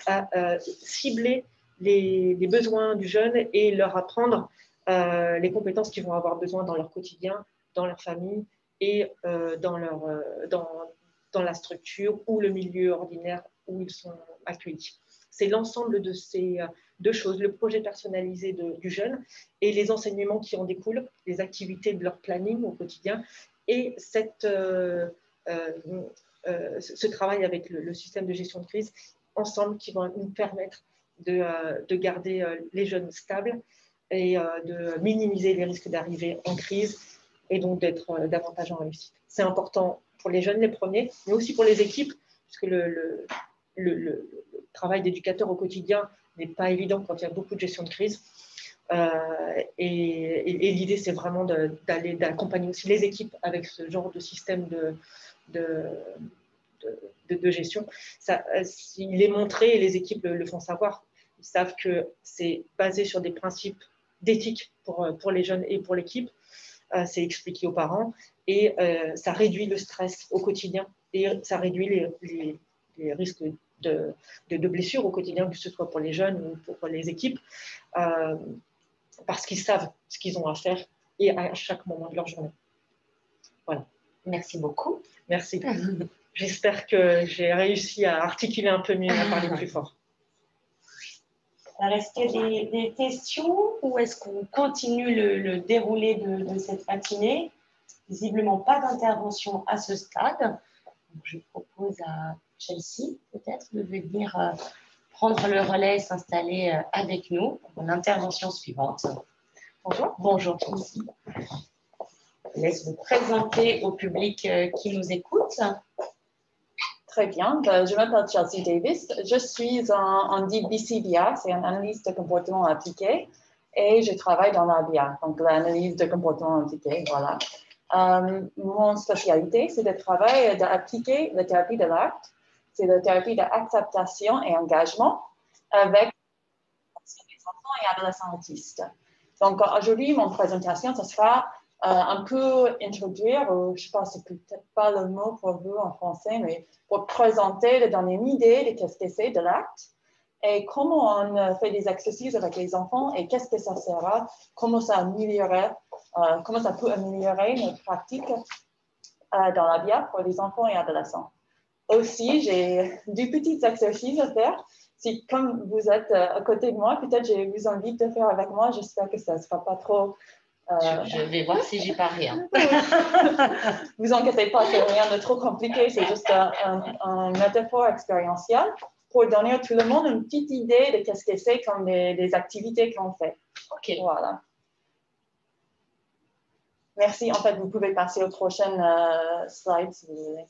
cibler les besoins du jeune et leur apprendre les compétences qu'ils vont avoir besoin dans leur quotidien, dans leur famille et dans la structure ou le milieu ordinaire où ils sont accueillis. C'est l'ensemble de ces deux choses, le projet personnalisé du jeune et les enseignements qui en découlent, les activités de leur planning au quotidien et ce travail avec le système de gestion de crise ensemble qui vont nous permettre de garder les jeunes stables et de minimiser les risques d'arriver en crise et donc d'être davantage en réussite. C'est important pour les jeunes, les premiers, mais aussi pour les équipes, puisque le travail d'éducateur au quotidien n'est pas évident quand il y a beaucoup de gestion de crise. Et l'idée, c'est vraiment d'accompagner aussi les équipes avec ce genre de système de gestion. Il est montré et les équipes le font savoir. Ils savent que c'est basé sur des principes d'éthique pour les jeunes et pour l'équipe. C'est expliqué aux parents et ça réduit le stress au quotidien et ça réduit les risques de blessures au quotidien, que ce soit pour les jeunes ou pour les équipes, parce qu'ils savent ce qu'ils ont à faire et à chaque moment de leur journée. Voilà. Merci beaucoup. Merci. J'espère que j'ai réussi à articuler un peu mieux et à parler plus fort. Alors, est-ce qu'il y a des questions ou est-ce qu'on continue le déroulé de cette matinée? Visiblement, pas d'intervention à ce stade. Donc, je propose à Chelsea, peut-être, de venir prendre le relais et s'installer avec nous pour l'intervention suivante. Bonjour. Bonjour, Chelsea. Je laisse vous présenter au public qui nous écoute. Très bien. Je m'appelle Chelsea Davis. Je suis en BCBA, c'est un analyste de comportement appliqué, et je travaille dans l'ABA, donc l'analyse de comportement appliqué. Voilà. Mon spécialité, c'est de travailler, d'appliquer la thérapie de l'acte. C'est la thérapie d'acceptation et engagement avec les enfants et adolescents autistes. Donc aujourd'hui, mon présentation, ce sera un peu introduire, ou je ne sais pas, c'est peut-être pas le mot pour vous en français, mais pour présenter, de donner une idée de ce que c'est de l'acte et comment on fait des exercices avec les enfants et qu'est-ce que ça sera, comment ça peut améliorer notre pratique dans la vie pour les enfants et adolescents. Aussi, j'ai des petits exercices à faire. Si, comme vous êtes à côté de moi, peut-être je vous invite à faire avec moi. J'espère que ça ne sera pas trop... Je vais voir si j'y parie. Vous inquiétez pas, c'est rien de trop compliqué. C'est juste un métaphore expérientielle pour donner à tout le monde une petite idée de qu'est-ce que c'est comme des activités qu'on fait. OK. Voilà. Merci. En fait, vous pouvez passer aux prochaines slides si vous voulez.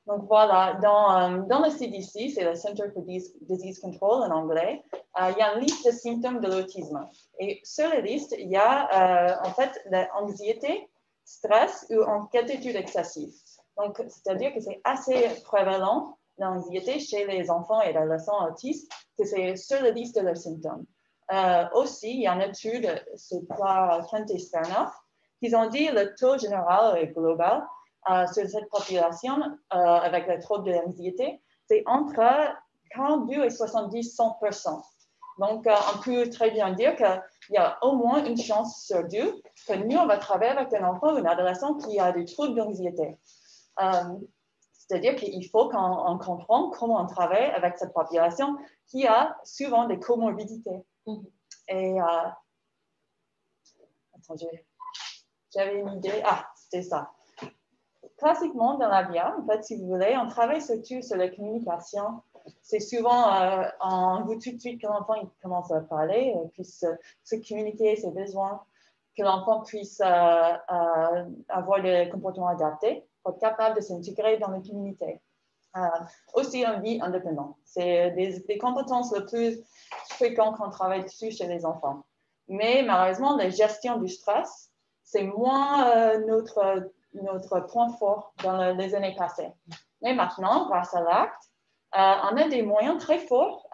Donc voilà, dans le CDC, c'est le Center for Disease Control en anglais, il y a une liste de symptômes de l'autisme. Et sur la liste, il y a en fait l'anxiété, stress ou inquiétude excessive. Donc, c'est-à-dire que c'est assez prévalent, l'anxiété chez les enfants et adolescents autistes, que c'est sur la liste de leurs symptômes. Aussi, il y a une étude, c'est par Kent et Sternoff, qui ont dit que le taux général et global sur cette population avec le trouble de l'anxiété, c'est entre 42 et 70-100%. Donc, on peut très bien dire qu'il y a au moins une chance sur deux que nous, on va travailler avec un enfant ou un adolescent qui a des troubles d'anxiété. C'est-à-dire qu'il faut qu'on comprenne comment on travaille avec cette population qui a souvent des comorbidités. Et, attends, j'avais une idée. Ah, c'était ça. Classiquement, dans la vie, en fait, si vous voulez, on travaille surtout sur la communication. C'est souvent, on veut tout de suite que l'enfant commence à parler, puisse se communiquer ses besoins, que l'enfant puisse avoir des comportements adaptés pour être capable de s'intégrer dans la communauté. Aussi, une vie indépendante. C'est des compétences les plus fréquentes qu'on travaille dessus chez les enfants. Mais malheureusement, la gestion du stress, c'est moins notre point fort dans les années passées. Mais maintenant, grâce à l'acte, on a des moyens très forts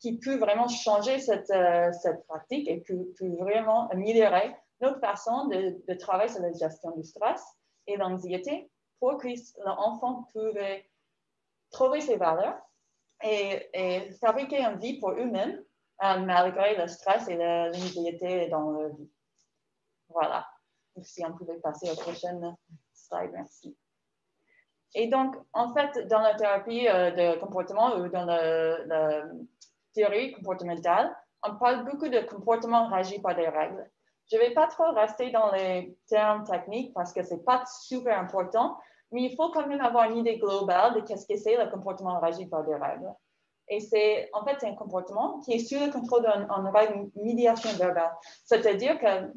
qui peuvent vraiment changer cette pratique et qui peuvent vraiment améliorer notre façon de travailler sur la gestion du stress et l'anxiété pour que l'enfant puisse trouver ses valeurs et fabriquer une vie pour eux-mêmes malgré le stress et l'anxiété dans leur vie. Voilà. Si on pouvait passer à la prochaine slide, merci. Et donc, en fait, dans la thérapie de comportement ou dans la théorie comportementale, on parle beaucoup de comportement régi par des règles. Je ne vais pas trop rester dans les termes techniques parce que ce n'est pas super important, mais il faut quand même avoir une idée globale de qu'est-ce que c'est le comportement régi par des règles. Et c'est un comportement qui est sous le contrôle d'une règle médiation verbale. C'est-à-dire que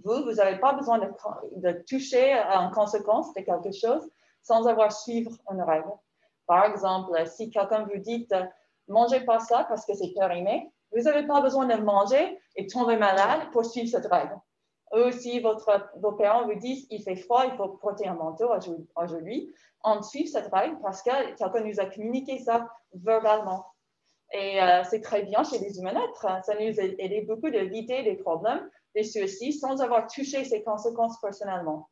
vous n'avez pas besoin de toucher en conséquence de quelque chose sans avoir suivre une règle. Par exemple, si quelqu'un vous dit « mangez pas ça parce que c'est périmé », vous n'avez pas besoin de manger et tomber malade pour suivre cette règle. Ou si vos parents vous disent « il fait froid, il faut porter un manteau aujourd'hui », on suit cette règle parce que quelqu'un nous a communiqué ça verbalement. Et c'est très bien chez les humains-êtres. Ça nous aide beaucoup d'éviter des problèmes, des soucis, sans avoir touché ces conséquences personnellement.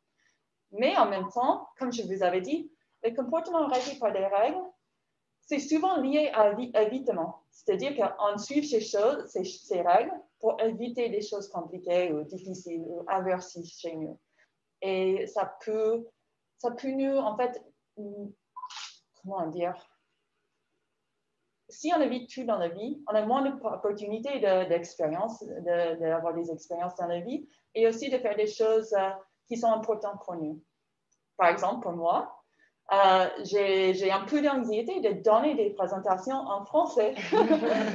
Mais en même temps, comme je vous avais dit, le comportement régi par des règles, c'est souvent lié à l'évitement. C'est-à-dire qu'on suit ces règles pour éviter des choses compliquées ou difficiles ou aversives chez nous. Et ça peut nous, en fait, comment dire, si on évite tout dans la vie, on a moins d'opportunités d'expérience, d'avoir des expériences dans la vie et aussi de faire des choses qui sont importantes pour nous. Par exemple, pour moi, j'ai un peu d'anxiété de donner des présentations en français.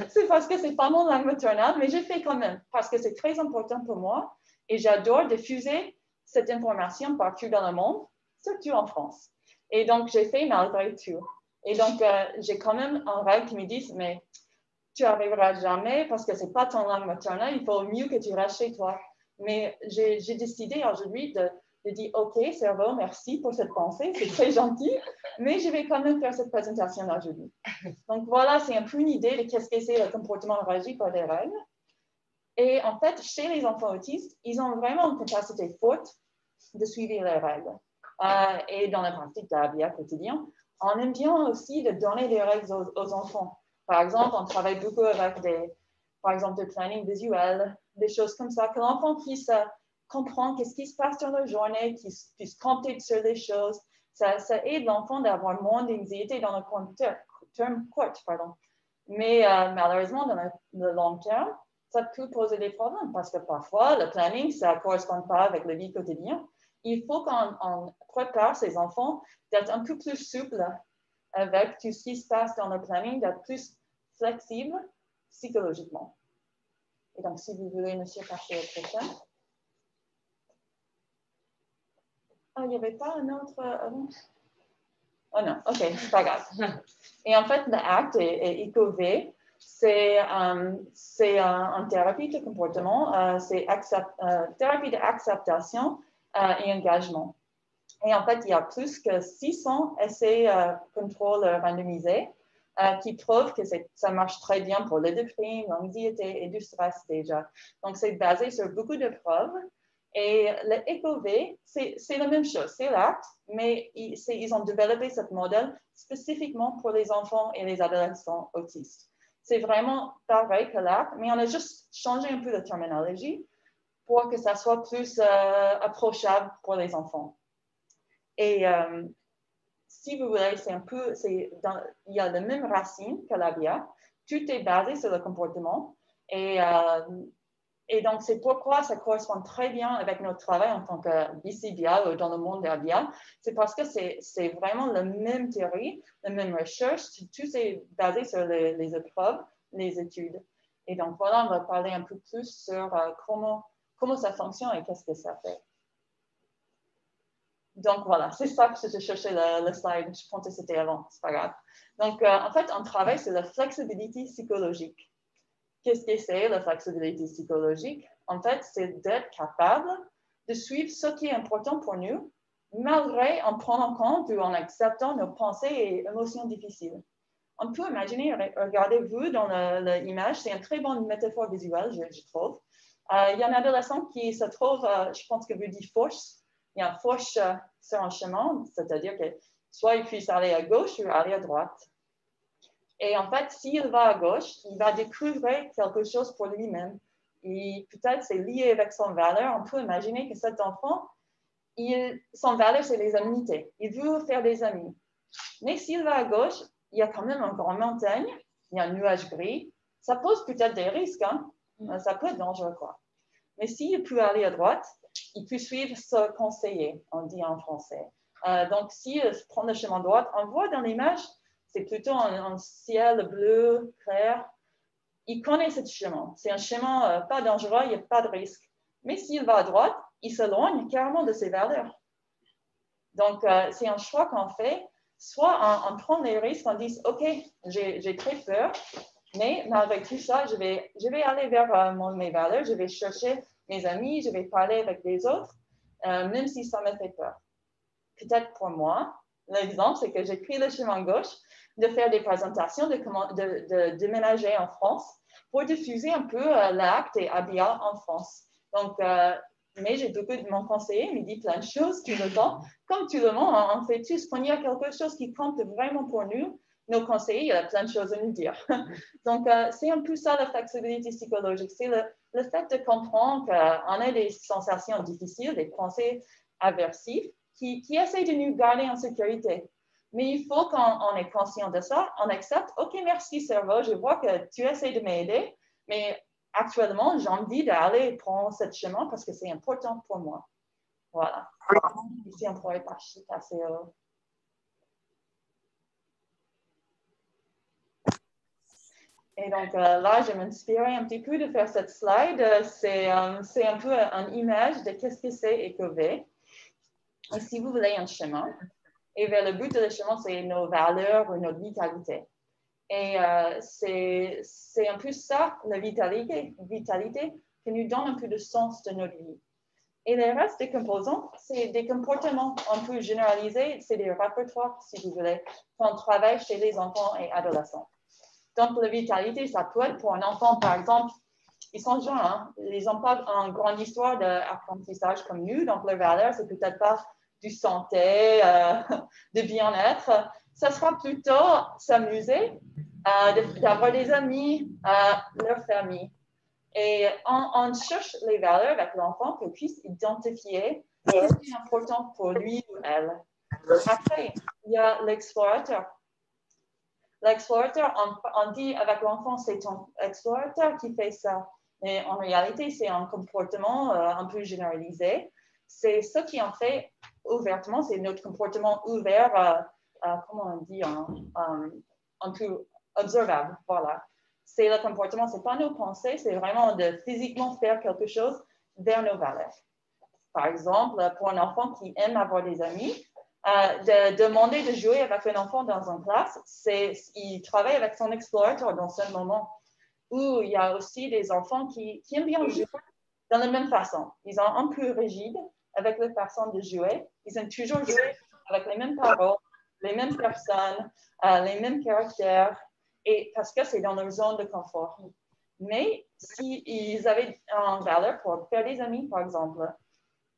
C'est parce que ce n'est pas mon langue maternelle, mais je fais quand même parce que c'est très important pour moi Et j'adore diffuser cette information partout dans le monde, surtout en France. Et donc, j'ai fait malgré tout. Et donc, j'ai quand même un règle qui me dit, mais tu n'arriveras jamais parce que ce n'est pas ton langue maternelle, il faut mieux que tu restes chez toi. Mais j'ai décidé aujourd'hui de dire, OK, cerveau, merci pour cette pensée, c'est très gentil, mais je vais quand même faire cette présentation aujourd'hui. Donc voilà, c'est un peu une idée de qu'est-ce que c'est le comportement régi par des règles. Et en fait, chez les enfants autistes, ils ont vraiment une capacité forte de suivre les règles. Et dans la pratique de l'ABA quotidien, on aime bien aussi de donner des règles aux enfants. Par exemple, on travaille beaucoup avec par exemple, des planning visuels, des choses comme ça, que l'enfant puisse comprendre qu'est-ce qui se passe dans la journée, qu'il puisse compter sur les choses. Ça aide l'enfant d'avoir moins d'anxiété dans le terme court. Mais malheureusement, dans le long terme, ça peut poser des problèmes parce que parfois, le planning, ça ne correspond pas avec la vie quotidienne. Il faut qu'on prépare ces enfants d'être un peu plus souples avec tout ce qui se passe dans le planning, d'être plus flexibles psychologiquement. Et donc, si vous voulez, monsieur, passer au prochain. Ah, il n'y avait pas un autre... Oh non, OK, c'est pas grave. Et en fait, l'ACT et ICOV, c'est en thérapie de comportement, c'est thérapie d'acceptation et engagement. Et en fait, il y a plus que 600 essais contrôle randomisés qui prouvent que ça marche très bien pour le déprime, l'anxiété et du stress déjà. Donc, c'est basé sur beaucoup de preuves. Et le ECOV, c'est la même chose, c'est l'ACT, mais ils ont développé ce modèle spécifiquement pour les enfants et les adolescents autistes. C'est vraiment pareil que l'ACT, mais on a juste changé un peu la terminologie pour que ça soit plus approchable pour les enfants. Et si vous voulez, il y a la même racine que l'ABIA. Tout est basé sur le comportement. Et donc, c'est pourquoi ça correspond très bien avec notre travail en tant que BCBA ou dans le monde de l'ABIA. C'est parce que c'est vraiment la même théorie, la même recherche. Tout est basé sur les épreuves, les études. Et donc, voilà, on va parler un peu plus sur comment ça fonctionne et qu'est-ce que ça fait. Donc, voilà, c'est ça que je cherchais le slide. Je pensais que c'était avant, c'est pas grave. Donc, en fait, on travaille sur la flexibilité psychologique. Qu'est-ce que c'est la flexibilité psychologique? En fait, c'est d'être capable de suivre ce qui est important pour nous, malgré en prenant compte ou en acceptant nos pensées et émotions difficiles. On peut imaginer, regardez-vous dans l'image, c'est une très bonne métaphore visuelle, je trouve. Il y a un adolescent qui se trouve, je pense que vous dites force. Il y a une force sur un chemin, c'est-à-dire que soit il puisse aller à gauche ou aller à droite. Et en fait, s'il va à gauche, il va découvrir quelque chose pour lui-même. Et peut-être c'est lié avec son valeur. On peut imaginer que cet enfant, son valeur, c'est les amitiés. Il veut faire des amis. Mais s'il va à gauche, il y a quand même une grande montagne, il y a un nuage gris. Ça pose peut-être des risques, hein? Ça peut être dangereux, quoi. Mais s'il peut aller à droite, il peut suivre ce conseiller, on dit en français. Donc, s'il prend le chemin droit, on voit dans l'image, c'est plutôt un ciel bleu, clair. Il connaît ce chemin. C'est un chemin pas dangereux, il n'y a pas de risque. Mais s'il va à droite, il s'éloigne carrément de ses valeurs. Donc, c'est un choix qu'on fait. Soit on prend les risques, on dit, OK, j'ai très peur, mais malgré tout ça, je vais aller vers mes valeurs, je vais chercher mes amis, je vais parler avec les autres, même si ça me fait peur. Peut-être pour moi, l'exemple, c'est que j'ai pris le chemin gauche de faire des présentations, de déménager en France pour diffuser un peu l'ACT et ABIA en France. Donc, mais j'ai beaucoup de mon conseiller, il me dit plein de choses tout le temps. Comme tout le monde, on fait tous, quand il y a quelque chose qui compte vraiment pour nous, nos conseillers, il y a plein de choses à nous dire. Donc, c'est un peu ça la flexibilité psychologique. C'est le fait de comprendre qu'on a des sensations difficiles, des pensées aversives qui essaient de nous garder en sécurité. Mais il faut qu'on est conscient de ça, on accepte, OK, merci cerveau, je vois que tu essaies de m'aider, mais actuellement, j'ai envie d'aller prendre ce chemin parce que c'est important pour moi. Voilà. Ici, on pourrait passer Et donc là, je m'inspirais un petit peu de faire cette slide. C'est un peu une image de qu'est-ce que c'est EcoV. Et si vous voulez un chemin, et vers le but de le chemin, c'est nos valeurs ou notre vitalité. Et c'est un peu ça, la vitalité qui nous donne un peu de sens de notre vie. Et le reste des composants, c'est des comportements un peu généralisés, c'est des répertoires, si vous voulez, qu'on travaille chez les enfants et adolescents. Donc, la vitalité, ça peut être pour un enfant, par exemple, ils sont jeunes, hein? Ils n'ont pas une grande histoire d'apprentissage comme nous, donc leur valeur, c'est peut-être pas du santé, de bien-être. Ça sera plutôt s'amuser, d'avoir des amis, leur famille. Et on cherche les valeurs avec l'enfant pour qu'il puisse identifier ce qui est important pour lui ou elle. Après, il y a l'explorateur. L'explorateur, on dit avec l'enfant, c'est ton explorateur qui fait ça. Mais en réalité, c'est un comportement un peu généralisé. C'est ce qui en fait ouvertement, c'est notre comportement ouvert, comment on dit, un peu observable. Voilà. C'est le comportement, ce n'est pas nos pensées, c'est vraiment de physiquement faire quelque chose vers nos valeurs. Par exemple, pour un enfant qui aime avoir des amis, de demander de jouer avec un enfant dans une classe, il travaille avec son explorateur dans ce moment. Ou il y a aussi des enfants qui aiment bien jouer de la même façon. Ils sont un peu rigides avec leur façon de jouer. Ils aiment toujours jouer avec les mêmes paroles, les mêmes personnes, les mêmes caractères, et parce que c'est dans leur zone de confort. Mais s'ils avaient une valeur pour faire des amis, par exemple,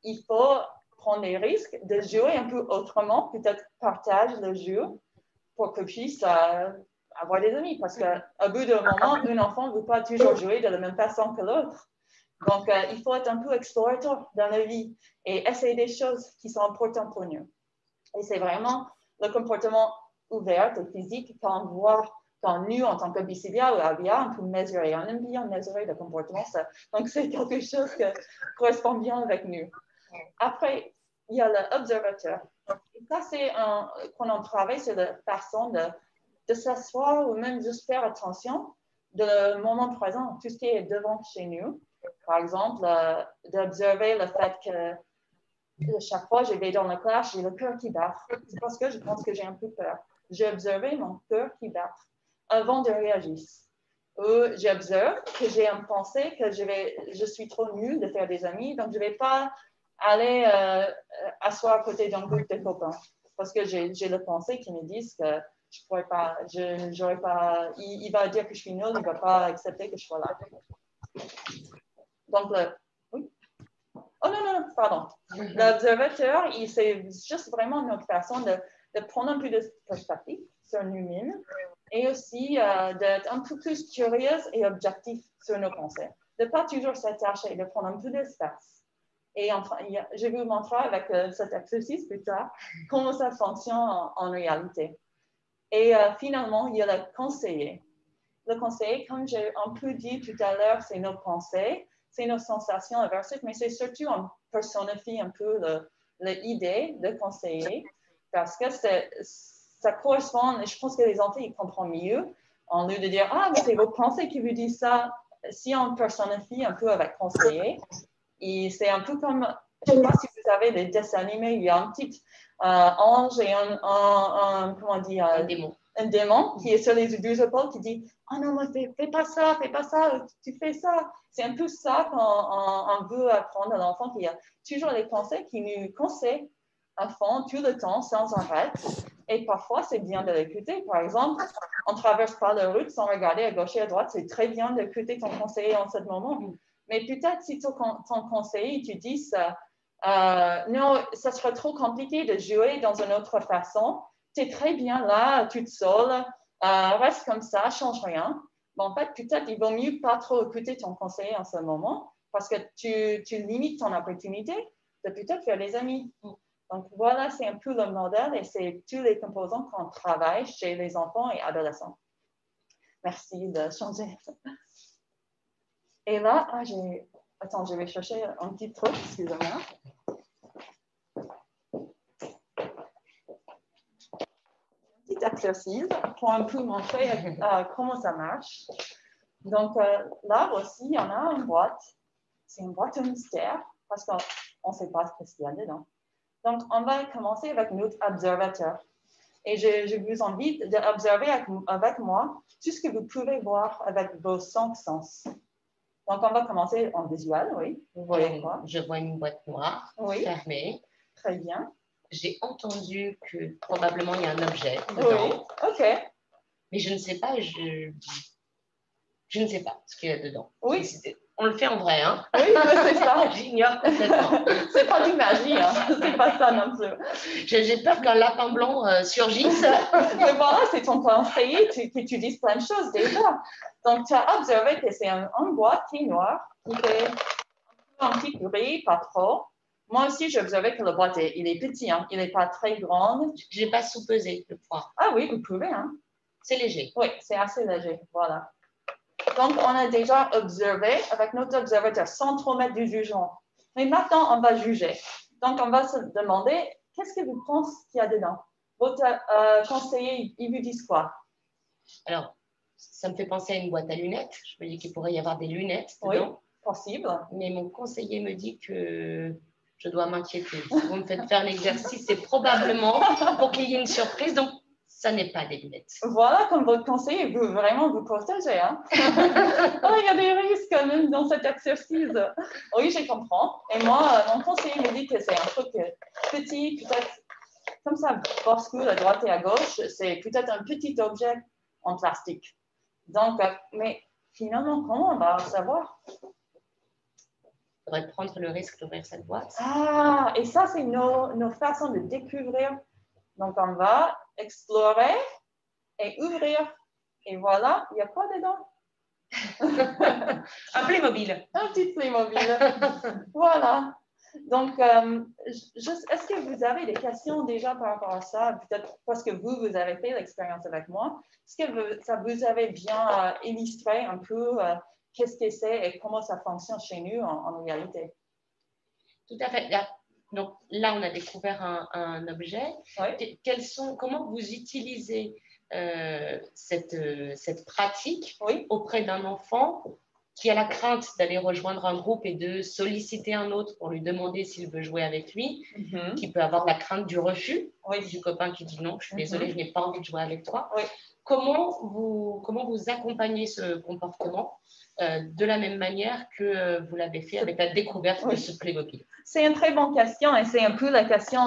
il faut prendre des risques de jouer un peu autrement, peut-être partage le jeu pour qu'ils puissent avoir des amis. Parce qu'au bout d'un moment, un enfant ne veut pas toujours jouer de la même façon que l'autre. Donc, il faut être un peu explorateur dans la vie et essayer des choses qui sont importantes pour nous. Et c'est vraiment le comportement ouvert et physique qu'on voit quand nous, en tant que BCBA ou ABA, on peut mesurer. On aime bien mesurer le comportement. Donc, c'est quelque chose qui correspond bien avec nous. Après, il y a l'observateur. Et ça, c'est quand on travaille sur la façon de s'asseoir ou même juste faire attention le moment présent, tout ce qui est devant chez nous. Par exemple, d'observer le fait que chaque fois que je vais dans la classe, j'ai le cœur qui bat. C'est parce que je pense que j'ai un peu peur. J'ai observé mon cœur qui bat avant de réagir. Ou j'observe que j'ai une pensée que je suis trop nulle de faire des amis, donc je ne vais pas aller asseoir à côté d'un groupe de copains. Parce que j'ai le pensée qui me disent que je pourrais pas, j'aurais pas, il va dire que je suis nulle, il ne va pas accepter que je sois là. Donc, oui. Oh non, pardon. L'observateur, c'est juste vraiment notre façon de prendre un peu de perspective sur nous-mêmes et aussi d'être un peu plus curieuse et objectif sur nos pensées. De ne pas toujours s'attacher, de prendre un peu d'espace. Et je vais vous montrer avec cet exercice plus tard comment ça fonctionne en réalité. Et finalement, il y a le conseiller. Le conseiller, comme j'ai un peu dit tout à l'heure, c'est nos pensées, c'est nos sensations aversives, mais c'est surtout on personnifie un peu l'idée de conseiller parce que ça correspond, et je pense que les enfants ils comprennent mieux en lieu de dire ah mais c'est vos pensées qui vous disent ça. Si on personnifie un peu avec conseiller, et c'est un peu comme, je ne sais pas si vous avez des dessins animés, il y a un petit ange et comment on dit, un démon qui est sur les deux épaules qui dit « Oh non, fais pas ça, tu fais ça. » C'est un peu ça qu'on veut apprendre à l'enfant, qu'il y a toujours les pensées qui nous conseillent à fond tout le temps, sans arrêt. Et parfois, c'est bien de l'écouter. Par exemple, on ne traverse pas la route sans regarder à gauche et à droite. C'est très bien d'écouter ton conseiller en ce moment. Mais peut-être si ton conseiller te dit non, ça serait trop compliqué de jouer dans une autre façon. Tu es très bien là, toute seule, reste comme ça, change rien. Mais en fait, peut-être il vaut mieux pas trop écouter ton conseiller en ce moment parce que tu limites ton opportunité de peut-être faire des amis. Donc voilà, c'est un peu le modèle et c'est tous les composants qu'on travaille chez les enfants et adolescents. Merci de changer. Et là, attends, je vais chercher un petit truc, excusez-moi. petit exercice pour un peu montrer comment ça marche. Donc, là aussi, il y en a une boîte. C'est une boîte au mystère parce qu'on ne sait pas ce qu'il y a dedans. Donc, on va commencer avec notre observateur. Et je vous invite d'observer avec moi tout ce que vous pouvez voir avec vos 5 sens. Donc, on va commencer en visuel, oui. Vous voyez quoi? Je vois une boîte noire fermée. Très bien. J'ai entendu que probablement il y a un objet dedans. Oui, OK. Mais je ne sais pas, je ne sais pas ce qu'il y a dedans. Oui. On le fait en vrai, hein? Oui, c'est ça. J'ignore complètement. C'est pas du magie, hein? C'est pas ça non plus. J'ai peur qu'un lapin blanc surgisse. Mais voilà, c'est ton conseiller qui utilise plein de choses déjà. Donc, tu as observé que c'est une boîte qui est noire, qui fait un petit bruit, pas trop. Moi aussi, j'ai observé que la boîte, il est petit, hein? Il n'est pas très grand. Je n'ai pas sous-pesé le poids. Ah oui, vous pouvez, hein? C'est léger. Oui, c'est assez léger, voilà. Donc, on a déjà observé avec notre observateur sans trop mettre du jugement. Mais maintenant, on va juger. Donc, on va se demander, qu'est-ce que vous pensez qu'il y a dedans? Votre conseiller, il vous dit quoi? Alors, ça me fait penser à une boîte à lunettes. Je me dis qu'il pourrait y avoir des lunettes dedans. Oui, possible. Mais mon conseiller me dit que je dois m'inquiéter. Si vous me faites faire l'exercice, c'est probablement pour qu'il y ait une surprise. Donc, ça n'est pas des lunettes. Voilà, comme votre conseiller veut vraiment vous protéger. Hein? Oh, il y a des risques quand même dans cet exercice. Oui, je comprends. Et moi, mon conseiller me dit que c'est un truc petit, peut-être comme ça, bascule à droite et à gauche. C'est peut-être un petit objet en plastique. Donc, mais finalement, comment on va savoir? Il faudrait prendre le risque d'ouvrir cette boîte. Ah, et ça, c'est nos façons de découvrir. Donc, on va explorer et ouvrir. Et voilà, il y a quoi dedans? Un Playmobil. Un petit Playmobil. Voilà. Donc, est-ce que vous avez des questions déjà par rapport à ça? Peut-être parce que vous avez fait l'expérience avec moi. Est-ce que ça vous avez bien illustré un peu qu'est-ce que c'est et comment ça fonctionne chez nous en réalité? Tout à fait. Donc là, on a découvert un objet. Oui. Comment vous utilisez cette pratique Oui. auprès d'un enfant qui a la crainte d'aller rejoindre un groupe et de solliciter un autre pour lui demander s'il veut jouer avec lui, qui peut avoir la crainte du refus, du copain qui dit non, je suis désolée, je n'ai pas envie de jouer avec toi. Oui. Comment vous accompagnez ce comportement de la même manière que vous l'avez fait avec la découverte de ce Playmobil? C'est une très bonne question et c'est un peu la question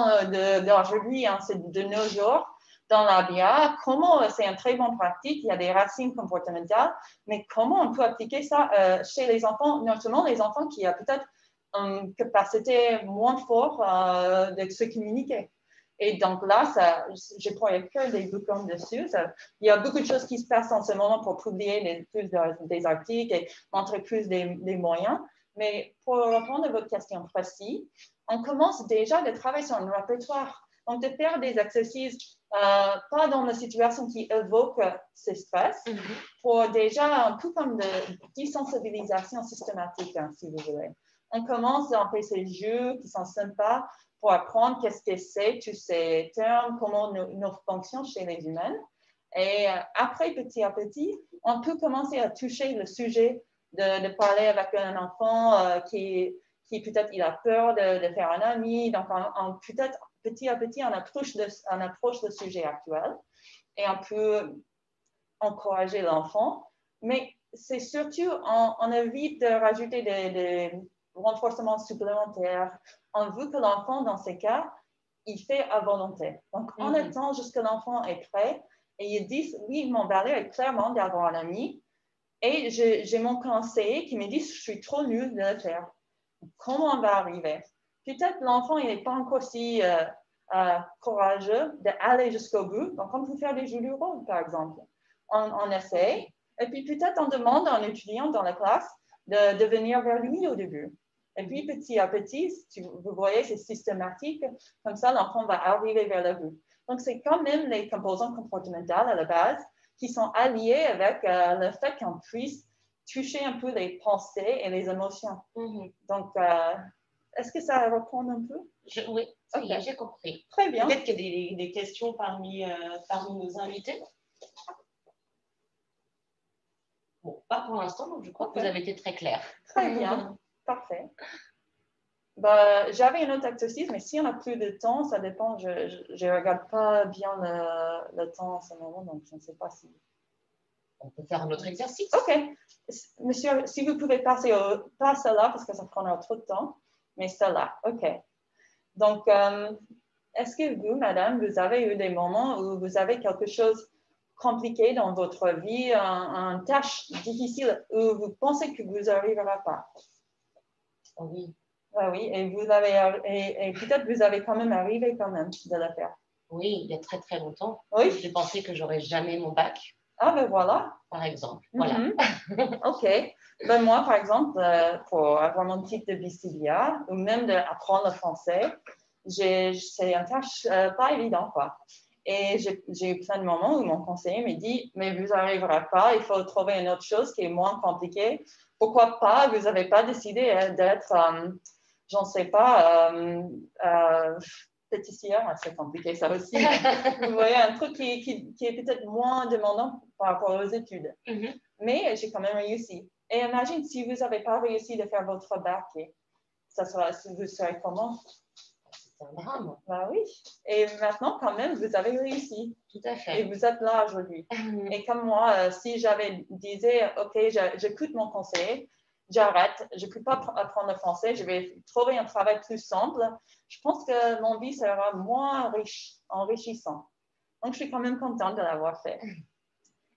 d'aujourd'hui, hein, c'est de nos jours. Dans l'ABA, comment c'est une très bonne pratique, il y a des racines comportementales, mais comment on peut appliquer ça chez les enfants, notamment les enfants qui ont peut-être une capacité moins forte de se communiquer. Et donc là, je prends que des bouquins dessus. Il y a beaucoup de choses qui se passent en ce moment pour publier plus des articles et montrer plus des moyens. Mais pour répondre à votre question précise, on commence déjà de travailler sur un répertoire. Donc, de faire des exercices, pas dans la situation qui évoque ce stress, pour déjà un peu comme de désensibilisation systématique, hein, si vous voulez. On commence à faire ces jeux qui sont sympas pour apprendre qu'est-ce que c'est, tous ces termes, comment nous fonctionnons chez les humains. Et après, petit à petit, on peut commencer à toucher le sujet de parler avec un enfant qui peut-être il a peur de faire un ami. Donc, peut-être petit à petit, on approche le sujet actuel et on peut encourager l'enfant. Mais c'est surtout, on évite de rajouter des renforcements supplémentaires. On veut que l'enfant, dans ces cas, il fait à volonté. Donc, on attend jusqu'à l'enfant est prêt et il dit, oui, mon valeur est clairement d'avoir un ami. Et j'ai mon conseiller qui me dit, je suis trop nulle de le faire. Comment on va arriver? Peut-être l'enfant, il n'est pas encore si courageux d'aller jusqu'au bout. Donc, on peut faire des jeux de rôle, par exemple. On essaie. Et puis, peut-être on demande à un étudiant dans la classe de venir vers lui au début. Et puis, petit à petit, vous voyez, c'est systématique. Comme ça, l'enfant va arriver vers le bout. Donc, c'est quand même les composants comportementaux à la base qui sont alliés avec le fait qu'on puisse toucher un peu les pensées et les émotions. Donc, est-ce que ça répond un peu? Oui, Ok. j'ai compris. Très bien. Peut-être qu'il y a des questions parmi nos invités. Bon, pas pour l'instant, donc je crois que vous avez été très clair. Très bien, parfait. Bah, j'avais un autre exercice, mais si on n'a plus de temps, ça dépend. Je ne regarde pas bien le temps en ce moment, donc je ne sais pas si... On peut faire un autre exercice. OK. Monsieur, si vous pouvez passer pas cela, parce que ça prendra trop de temps, mais cela. OK. Donc, est-ce que vous, madame, vous avez eu des moments où vous avez quelque chose compliqué dans votre vie, une tâche difficile où vous pensez que vous n'arriverez pas? Oh, oui. Ah oui, et vous avez, et peut-être vous avez quand même arrivé quand même de le faire. Oui, il y a très très longtemps. Oui. J'ai pensé que j'aurais jamais mon bac. Ah ben voilà. Par exemple. Voilà. OK. Ben moi, par exemple, pour avoir mon titre de BCBA ou même d'apprendre le français, c'est une tâche pas évidente, quoi. Et j'ai eu plein de moments où mon conseiller me dit, mais vous n'arriverez pas, il faut trouver une autre chose qui est moins compliquée. Pourquoi pas, vous n'avez pas décidé d'être, j'en sais pas, pâtissière, c'est compliqué ça aussi. Vous voyez, un truc qui est peut-être moins demandant par rapport aux études. Mais j'ai quand même réussi. Et imagine si vous n'avez pas réussi de faire votre bac, vous serez comment? C'est un drame. Ben oui. Et maintenant, quand même, vous avez réussi. Tout à fait. Et vous êtes là aujourd'hui. Et comme moi, si j'avais disais, OK, j'écoute mon conseiller, j'arrête, je ne peux pas apprendre le français, je vais trouver un travail plus simple, je pense que mon vie sera moins riche, enrichissant. Donc, je suis quand même contente de l'avoir fait.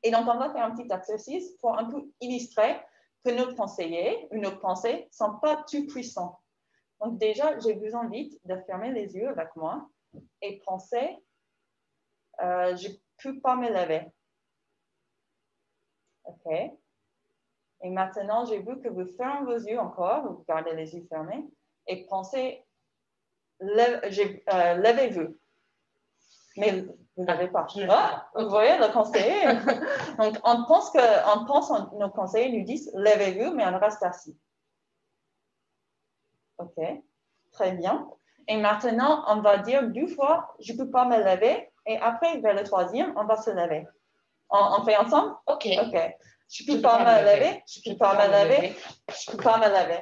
Et donc, on va faire un petit exercice pour un peu illustrer que nos conseillers ou nos pensées ne sont pas tout puissants. Donc, déjà, je vous invite de fermer les yeux avec moi et penser, je ne peux pas me lever. OK? Et maintenant, j'ai vu que vous fermez vos yeux encore, vous gardez les yeux fermés, et pensez, levez-vous. Mais vous n'avez pas. Vous voyez, le conseiller. Donc, on pense nos conseillers nous disent, levez-vous, mais on reste assis. OK, très bien. Et maintenant, on va dire 2 fois, je ne peux pas me lever, et après, vers le 3e, on va se lever. On fait ensemble? OK. OK. Je ne peux pas me lever, je ne peux pas me lever, je ne peux pas me lever.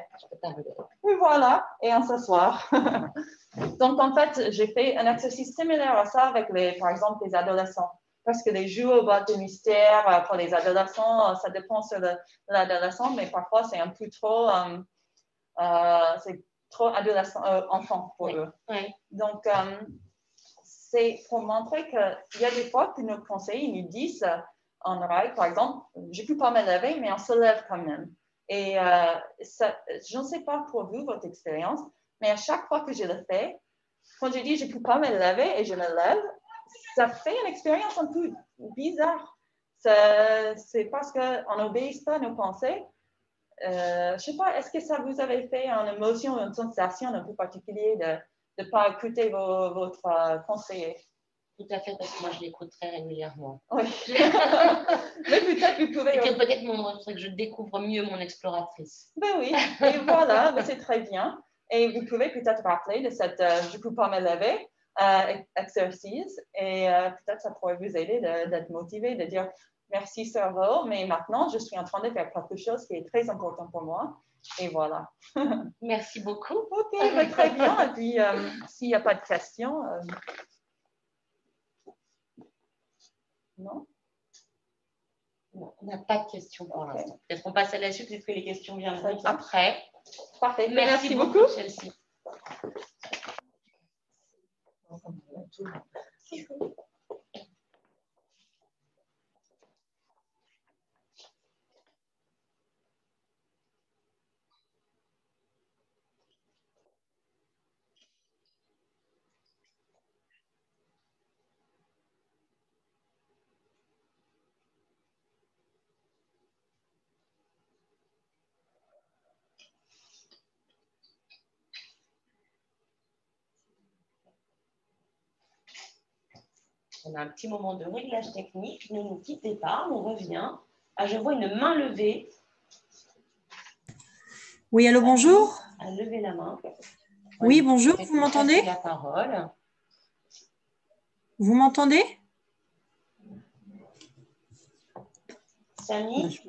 Et voilà, et on s'assoit. Donc, en fait, j'ai fait un exercice similaire à ça avec, par exemple, les adolescents. Parce que les jeux au boîte de mystère pour les adolescents, ça dépend sur l'adolescent, mais parfois, c'est un peu trop, c'est trop adolescent, enfant pour eux. Oui. Donc, c'est pour montrer qu'il y a des fois que nos conseillers nous disent en oreille, par exemple, je ne peux pas me lever, mais on se lève quand même. Et je ne sais pas pour vous, votre expérience, mais à chaque fois que je le fais, quand je dis je ne peux pas me lever et je me lève, ça fait une expérience un peu bizarre. C'est parce qu'on n'obéit pas à nos pensées. Je ne sais pas, est-ce que ça vous avait fait une émotion ou une sensation un peu particulière de ne pas écouter votre conseiller? Tout à fait, parce que moi, je l'écoute très régulièrement. Oui. Mais peut-être vous pouvez... C'est que je découvre mieux mon exploratrice. Ben oui, et voilà, ben c'est très bien. Et vous pouvez peut-être rappeler de cette je ne peux pas me lever exercice et peut-être ça pourrait vous aider d'être motivé, de dire merci cerveau, mais maintenant je suis en train de faire quelque chose qui est très important pour moi. Et voilà. Merci beaucoup. OK, ben très bien. Et puis, s'il n'y a pas de questions... Non? Non, on n'a pas de questions pour l'instant. Peut-être qu'on passe à la suite, puisque les questions viendront après. Parfait. Merci beaucoup, Chelsea. On a un petit moment de réglage technique. Ne nous quittez pas, on revient. Ah, je vois une main levée. Oui, allô, bonjour. À lever la main. Oui, bonjour, vous m'entendez? La parole. Vous m'entendez? Samy,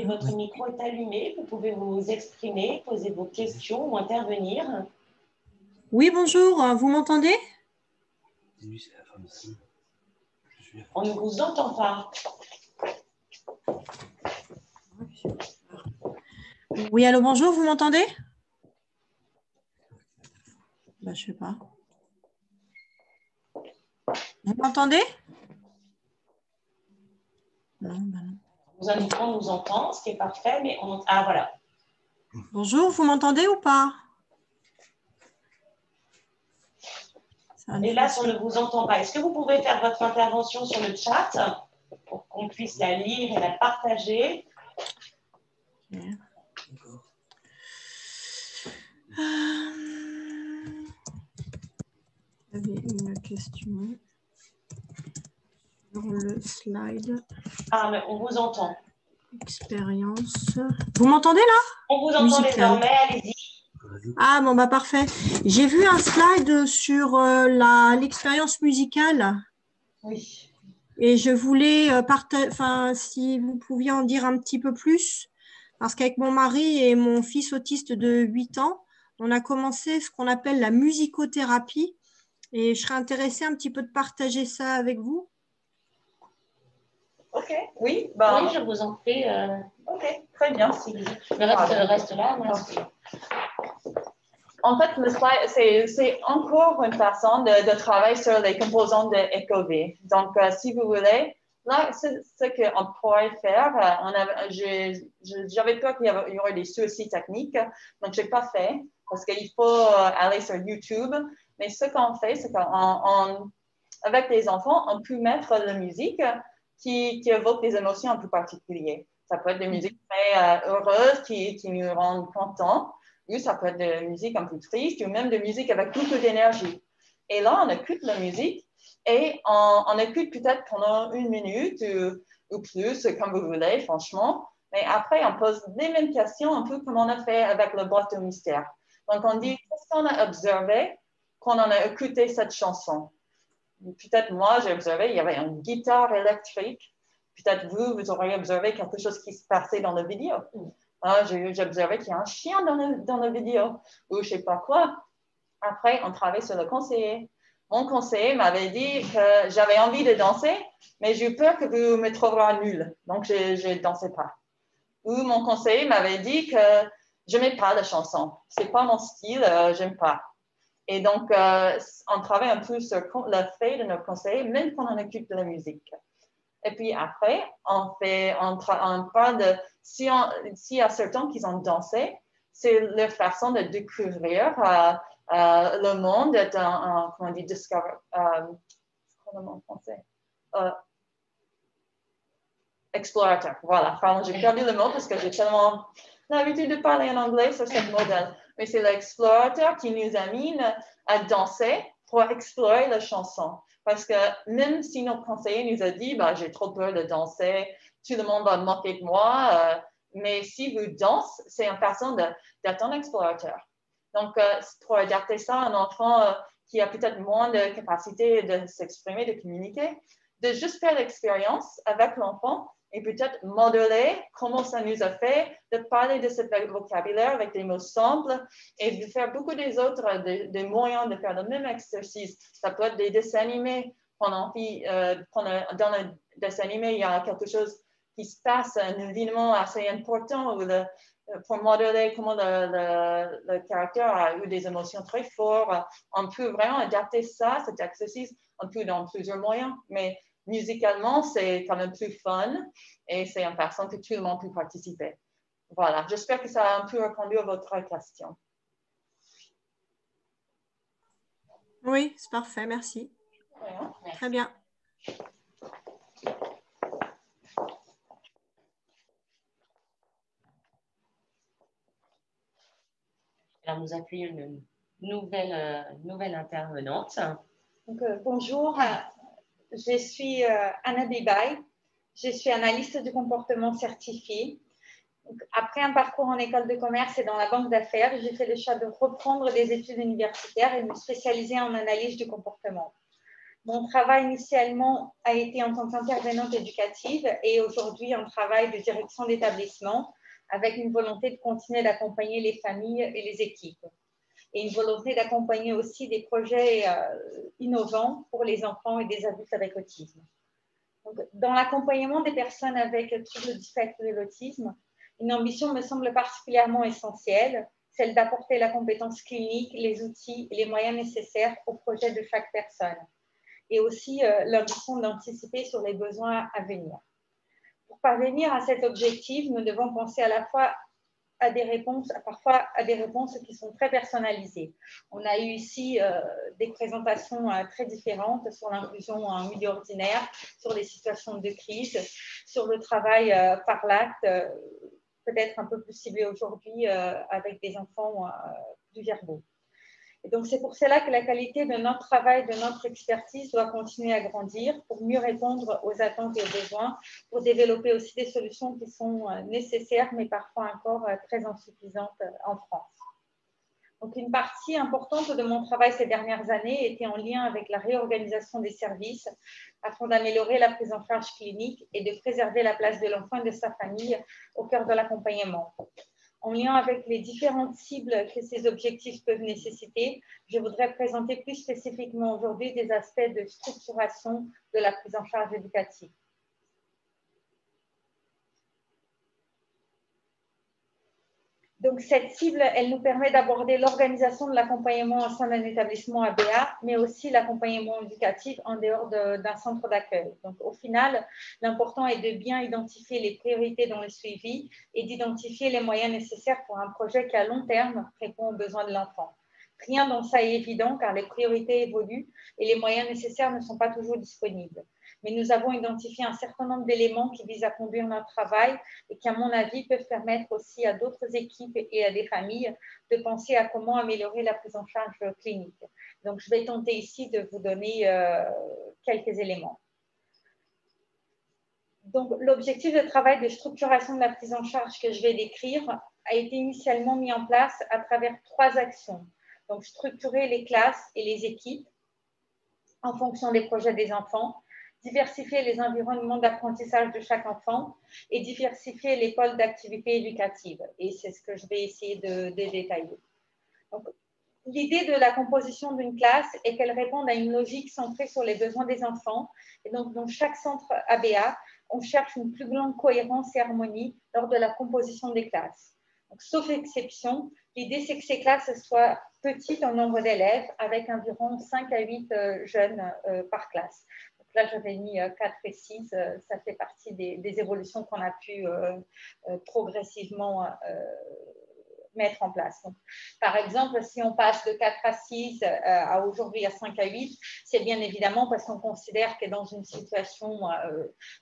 votre micro est allumé, vous pouvez vous exprimer, poser vos questions ou intervenir. Oui, bonjour, vous m'entendez? On ne vous entend pas. Oui, allô, bonjour, vous m'entendez? Je ne sais pas. Vous m'entendez? Non, non. Nous indiquons, on nous entend, ce qui est parfait, mais on... Ah, voilà. Bonjour, vous m'entendez ou pas? Et là, on ne vous entend pas. Est-ce que vous pouvez faire votre intervention sur le chat pour qu'on puisse la lire et la partager? Okay. J'avais une question sur le slide. Ah, mais on vous entend. Expérience. Vous m'entendez là? On vous entend désormais, allez-y. Ah bon, bah parfait. J'ai vu un slide sur l'expérience musicale. Oui. Et je voulais si vous pouviez en dire un petit peu plus, parce qu'avec mon mari et mon fils autiste de 8 ans, on a commencé ce qu'on appelle la musicothérapie. Et je serais intéressée un petit peu de partager ça avec vous. OK, oui. Oui, je vous en prie. OK, très bien. Le reste là, merci. En fait, le slide, c'est encore une façon de travailler sur les composants de EcoV. Donc, si vous voulez, là, c'est ce qu'on pourrait faire. J'avais peur qu'il y aurait des soucis techniques, donc je n'ai pas fait parce qu'il faut aller sur YouTube. Mais ce qu'on fait, c'est qu'avec les enfants, on peut mettre de la musique qui évoque des émotions un peu particulières. Ça peut être des musiques très heureuses qui nous rendent contents. Ou ça peut être de la musique un peu triste, ou même de musique avec beaucoup d'énergie. Et là, on écoute la musique et on écoute peut-être pendant 1 minute ou plus, comme vous voulez, franchement. Mais après, on pose les mêmes questions, un peu comme on a fait avec le boîte au mystère. Donc, on dit, qu'est-ce qu'on a observé quand on a écouté cette chanson? Peut-être moi, j'ai observé, il y avait une guitare électrique. Peut-être vous auriez observé quelque chose qui se passait dans la vidéo. J'ai observé qu'il y a un chien dans la vidéo ou je ne sais pas quoi. Après, on travaille sur le conseiller. Mon conseiller m'avait dit que j'avais envie de danser, mais j'ai eu peur que vous me trouverez nulle. Donc, je ne dansais pas. Ou mon conseiller m'avait dit que je n'aimais pas la chanson. Ce n'est pas mon style, je n'aime pas. Et donc, on travaille un peu sur le fait de nos conseillers, même quand on écoute de la musique. Et puis après, on parle de, s'il y a certains qui ont dansé, c'est leur façon de découvrir le monde, comment on dit, discover, comment en français? Explorateur, voilà. Pardon, j'ai perdu le mot parce que j'ai tellement l'habitude de parler en anglais sur ce modèle. Mais c'est l'explorateur qui nous amène à danser pour explorer la chanson. Parce que même si notre conseiller nous a dit, j'ai trop peur de danser, tout le monde va moquer de moi, mais si vous dansez, c'est une façon d'être un explorateur. Donc, pour adapter ça à un enfant qui a peut-être moins de capacité de s'exprimer, de communiquer, de juste faire l'expérience avec l'enfant et peut-être modeler comment ça nous a fait de parler de ce vocabulaire avec des mots simples et de faire beaucoup des autres, des moyens de faire le même exercice. Ça peut être des dessins animés. Dans le dessin animé, il y a quelque chose qui se passe, un événement assez important pour modeler comment le caractère a eu des émotions très fortes. On peut vraiment adapter ça, cet exercice, un peu dans plusieurs moyens, mais musicalement, c'est quand même plus fun et c'est une façon que tout le monde peut participer. Voilà, j'espère que ça a un peu répondu à votre question. Oui, c'est parfait, merci. Ouais. Très bien. Alors, nous accueillons une nouvelle intervenante. Donc, bonjour, je suis Anna Bibaï, je suis analyste du comportement certifiée Donc, après un parcours en école de commerce et dans la banque d'affaires, j'ai fait le choix de reprendre des études universitaires et de me spécialiser en analyse du comportement. Mon travail initialement a été en tant qu'intervenante éducative et aujourd'hui un travail de direction d'établissement avec une volonté de continuer d'accompagner les familles et les équipes et une volonté d'accompagner aussi des projets innovants pour les enfants et des adultes avec autisme. Donc, dans l'accompagnement des personnes avec troubles du spectre de l'autisme, une ambition me semble particulièrement essentielle, celle d'apporter la compétence clinique, les outils et les moyens nécessaires au projet de chaque personne et aussi l'ambition d'anticiper sur les besoins à venir. Pour parvenir à cet objectif, nous devons penser à la fois à des réponses, parfois à des réponses qui sont très personnalisées. On a eu ici des présentations très différentes sur l'inclusion en milieu ordinaire, sur les situations de crise, sur le travail par l'acte, peut-être un peu plus ciblé aujourd'hui avec des enfants plus verbaux. Et donc, c'est pour cela que la qualité de notre travail, de notre expertise doit continuer à grandir pour mieux répondre aux attentes et aux besoins, pour développer aussi des solutions qui sont nécessaires, mais parfois encore très insuffisantes en France. Donc, une partie importante de mon travail ces dernières années était en lien avec la réorganisation des services afin d'améliorer la prise en charge clinique et de préserver la place de l'enfant et de sa famille au cœur de l'accompagnement. En lien avec les différentes cibles que ces objectifs peuvent nécessiter, je voudrais présenter plus spécifiquement aujourd'hui des aspects de structuration de la prise en charge éducative. Donc, cette cible, elle nous permet d'aborder l'organisation de l'accompagnement au sein d'un établissement ABA, mais aussi l'accompagnement éducatif en dehors d'un centre d'accueil. Donc, au final, l'important est de bien identifier les priorités dans le suivi et d'identifier les moyens nécessaires pour un projet qui, à long terme, répond aux besoins de l'enfant. Rien dans ça est évident car les priorités évoluent et les moyens nécessaires ne sont pas toujours disponibles. Mais nous avons identifié un certain nombre d'éléments qui visent à conduire notre travail et qui, à mon avis, peuvent permettre aussi à d'autres équipes et à des familles de penser à comment améliorer la prise en charge clinique. Donc, je vais tenter ici de vous donner quelques éléments. Donc, l'objectif de travail de structuration de la prise en charge que je vais décrire a été initialement mis en place à travers 3 actions. Donc, structurer les classes et les équipes en fonction des projets des enfants, diversifier les environnements d'apprentissage de chaque enfant et diversifier les pôles d'activité éducative. Et c'est ce que je vais essayer de détailler. L'idée de la composition d'une classe est qu'elle réponde à une logique centrée sur les besoins des enfants. Et donc, dans chaque centre ABA, on cherche une plus grande cohérence et harmonie lors de la composition des classes. Donc, sauf exception, l'idée c'est que ces classes soient petites en nombre d'élèves avec environ 5 à 8 jeunes par classe. Donc là, j'avais mis 4 et 6, ça fait partie des évolutions qu'on a pu progressivement mettre en place. Donc, par exemple, si on passe de 4 à 6 à aujourd'hui à 5 à 8, c'est bien évidemment parce qu'on considère que dans une situation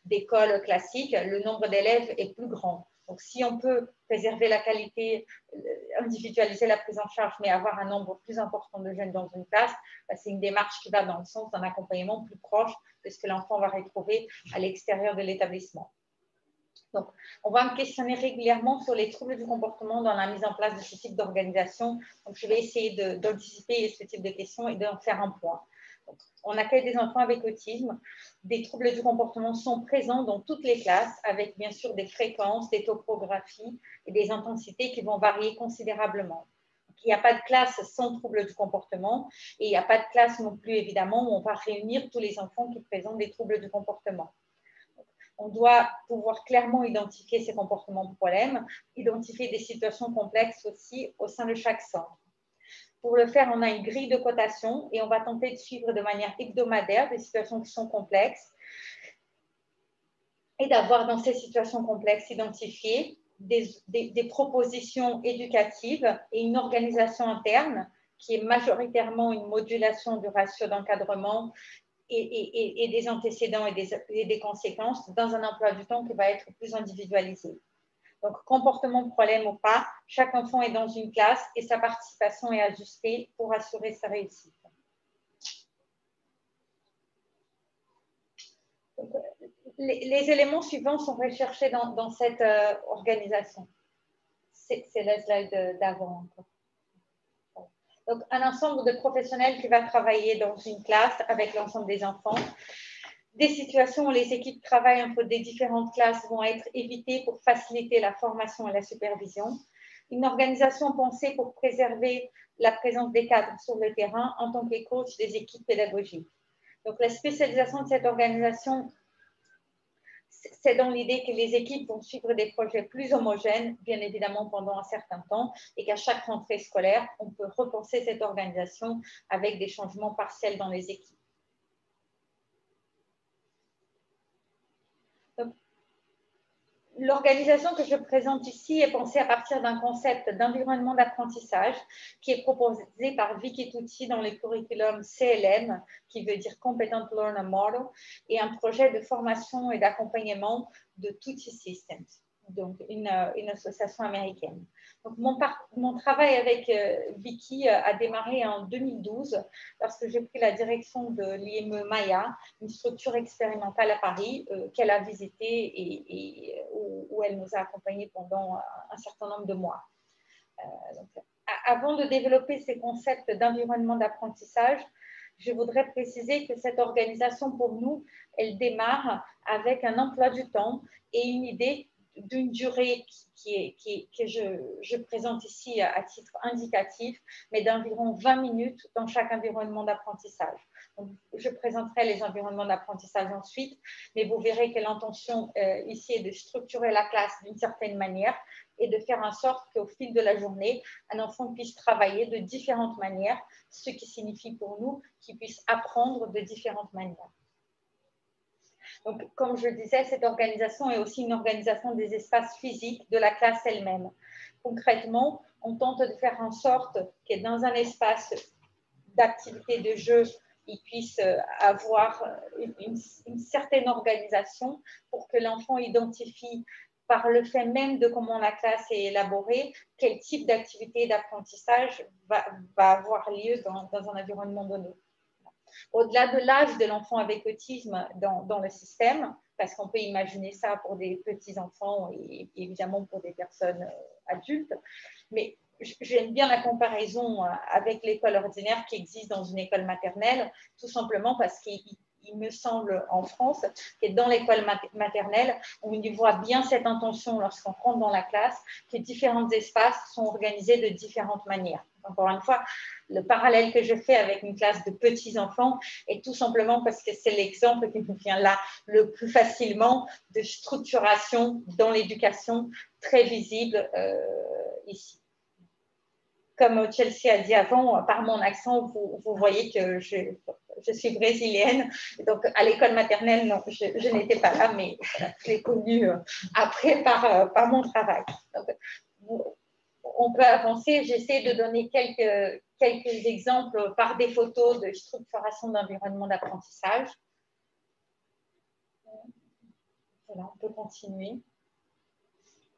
d'école classique, le nombre d'élèves est plus grand. Donc, si on peut préserver la qualité, individualiser la prise en charge, mais avoir un nombre plus important de jeunes dans une classe, c'est une démarche qui va dans le sens d'un accompagnement plus proche de ce que l'enfant va retrouver à l'extérieur de l'établissement. Donc, on va me questionner régulièrement sur les troubles du comportement dans la mise en place de ce type d'organisation. Donc, je vais essayer d'anticiper ce type de questions et d'en faire un point. Donc, on accueille des enfants avec autisme. Des troubles du comportement sont présents dans toutes les classes, avec bien sûr des fréquences, des topographies et des intensités qui vont varier considérablement. Donc, il n'y a pas de classe sans troubles du comportement et il n'y a pas de classe non plus, évidemment, où on va réunir tous les enfants qui présentent des troubles du comportement. On doit pouvoir clairement identifier ces comportements de problème, identifier des situations complexes aussi au sein de chaque centre. Pour le faire, on a une grille de cotation et on va tenter de suivre de manière hebdomadaire des situations qui sont complexes et d'avoir dans ces situations complexes identifiées des propositions éducatives et une organisation interne qui est majoritairement une modulation du ratio d'encadrement et des antécédents et des conséquences dans un emploi du temps qui va être plus individualisé. Donc, comportement de problème ou pas, chaque enfant est dans une classe et sa participation est ajustée pour assurer sa réussite. Donc, Les éléments suivants sont recherchés dans cette organisation. C'est la slide d'avant. Donc, un ensemble de professionnels qui va travailler dans une classe avec l'ensemble des enfants. Des situations où les équipes travaillent entre des différentes classes vont être évitées pour faciliter la formation et la supervision. Une organisation pensée pour préserver la présence des cadres sur le terrain en tant que coach des équipes pédagogiques. Donc, la spécialisation de cette organisation, c'est dans l'idée que les équipes vont suivre des projets plus homogènes, bien évidemment pendant un certain temps, et qu'à chaque rentrée scolaire, on peut repenser cette organisation avec des changements partiels dans les équipes. L'organisation que je présente ici est pensée à partir d'un concept d'environnement d'apprentissage qui est proposé par Vicky Tucci dans le curriculum CLM, qui veut dire Competent Learner Model, et un projet de formation et d'accompagnement de Tucci Systems, donc une association américaine. Donc mon travail avec Vicky a démarré en 2012 lorsque j'ai pris la direction de l'IME Maya, une structure expérimentale à Paris qu'elle a visitée et où elle nous a accompagnés pendant un certain nombre de mois. Avant de développer ces concepts d'environnement d'apprentissage, je voudrais préciser que cette organisation, pour nous, elle démarre avec un emploi du temps et une idée d'une durée que je présente ici à titre indicatif, mais d'environ 20 minutes dans chaque environnement d'apprentissage. Je présenterai les environnements d'apprentissage ensuite, mais vous verrez que l'intention ici est de structurer la classe d'une certaine manière et de faire en sorte qu'au fil de la journée, un enfant puisse travailler de différentes manières, ce qui signifie pour nous qu'il puisse apprendre de différentes manières. Donc, comme je le disais, cette organisation est aussi une organisation des espaces physiques de la classe elle-même. Concrètement, on tente de faire en sorte que dans un espace d'activité de jeu, il puisse avoir une certaine organisation pour que l'enfant identifie par le fait même de comment la classe est élaborée, quel type d'activité d'apprentissage va avoir lieu dans un environnement donné. Au-delà de l'âge de l'enfant avec autisme dans le système, parce qu'on peut imaginer ça pour des petits-enfants et évidemment pour des personnes adultes, mais j'aime bien la comparaison avec l'école ordinaire qui existe dans une école maternelle, tout simplement parce qu'il me semble en France que dans l'école maternelle, on y voit bien cette intention lorsqu'on rentre dans la classe, que différents espaces sont organisés de différentes manières. Encore une fois, le parallèle que je fais avec une classe de petits-enfants est tout simplement parce que c'est l'exemple qui me vient là le plus facilement de structuration dans l'éducation très visible ici. Comme Chelsea a dit avant, par mon accent, vous voyez que je suis brésilienne. Donc, à l'école maternelle, non, je n'étais pas là, mais je l'ai connue après par mon travail. Donc, on peut avancer. J'essaie de donner quelques exemples par des photos de structuration d'environnement d'apprentissage. Voilà, on peut continuer.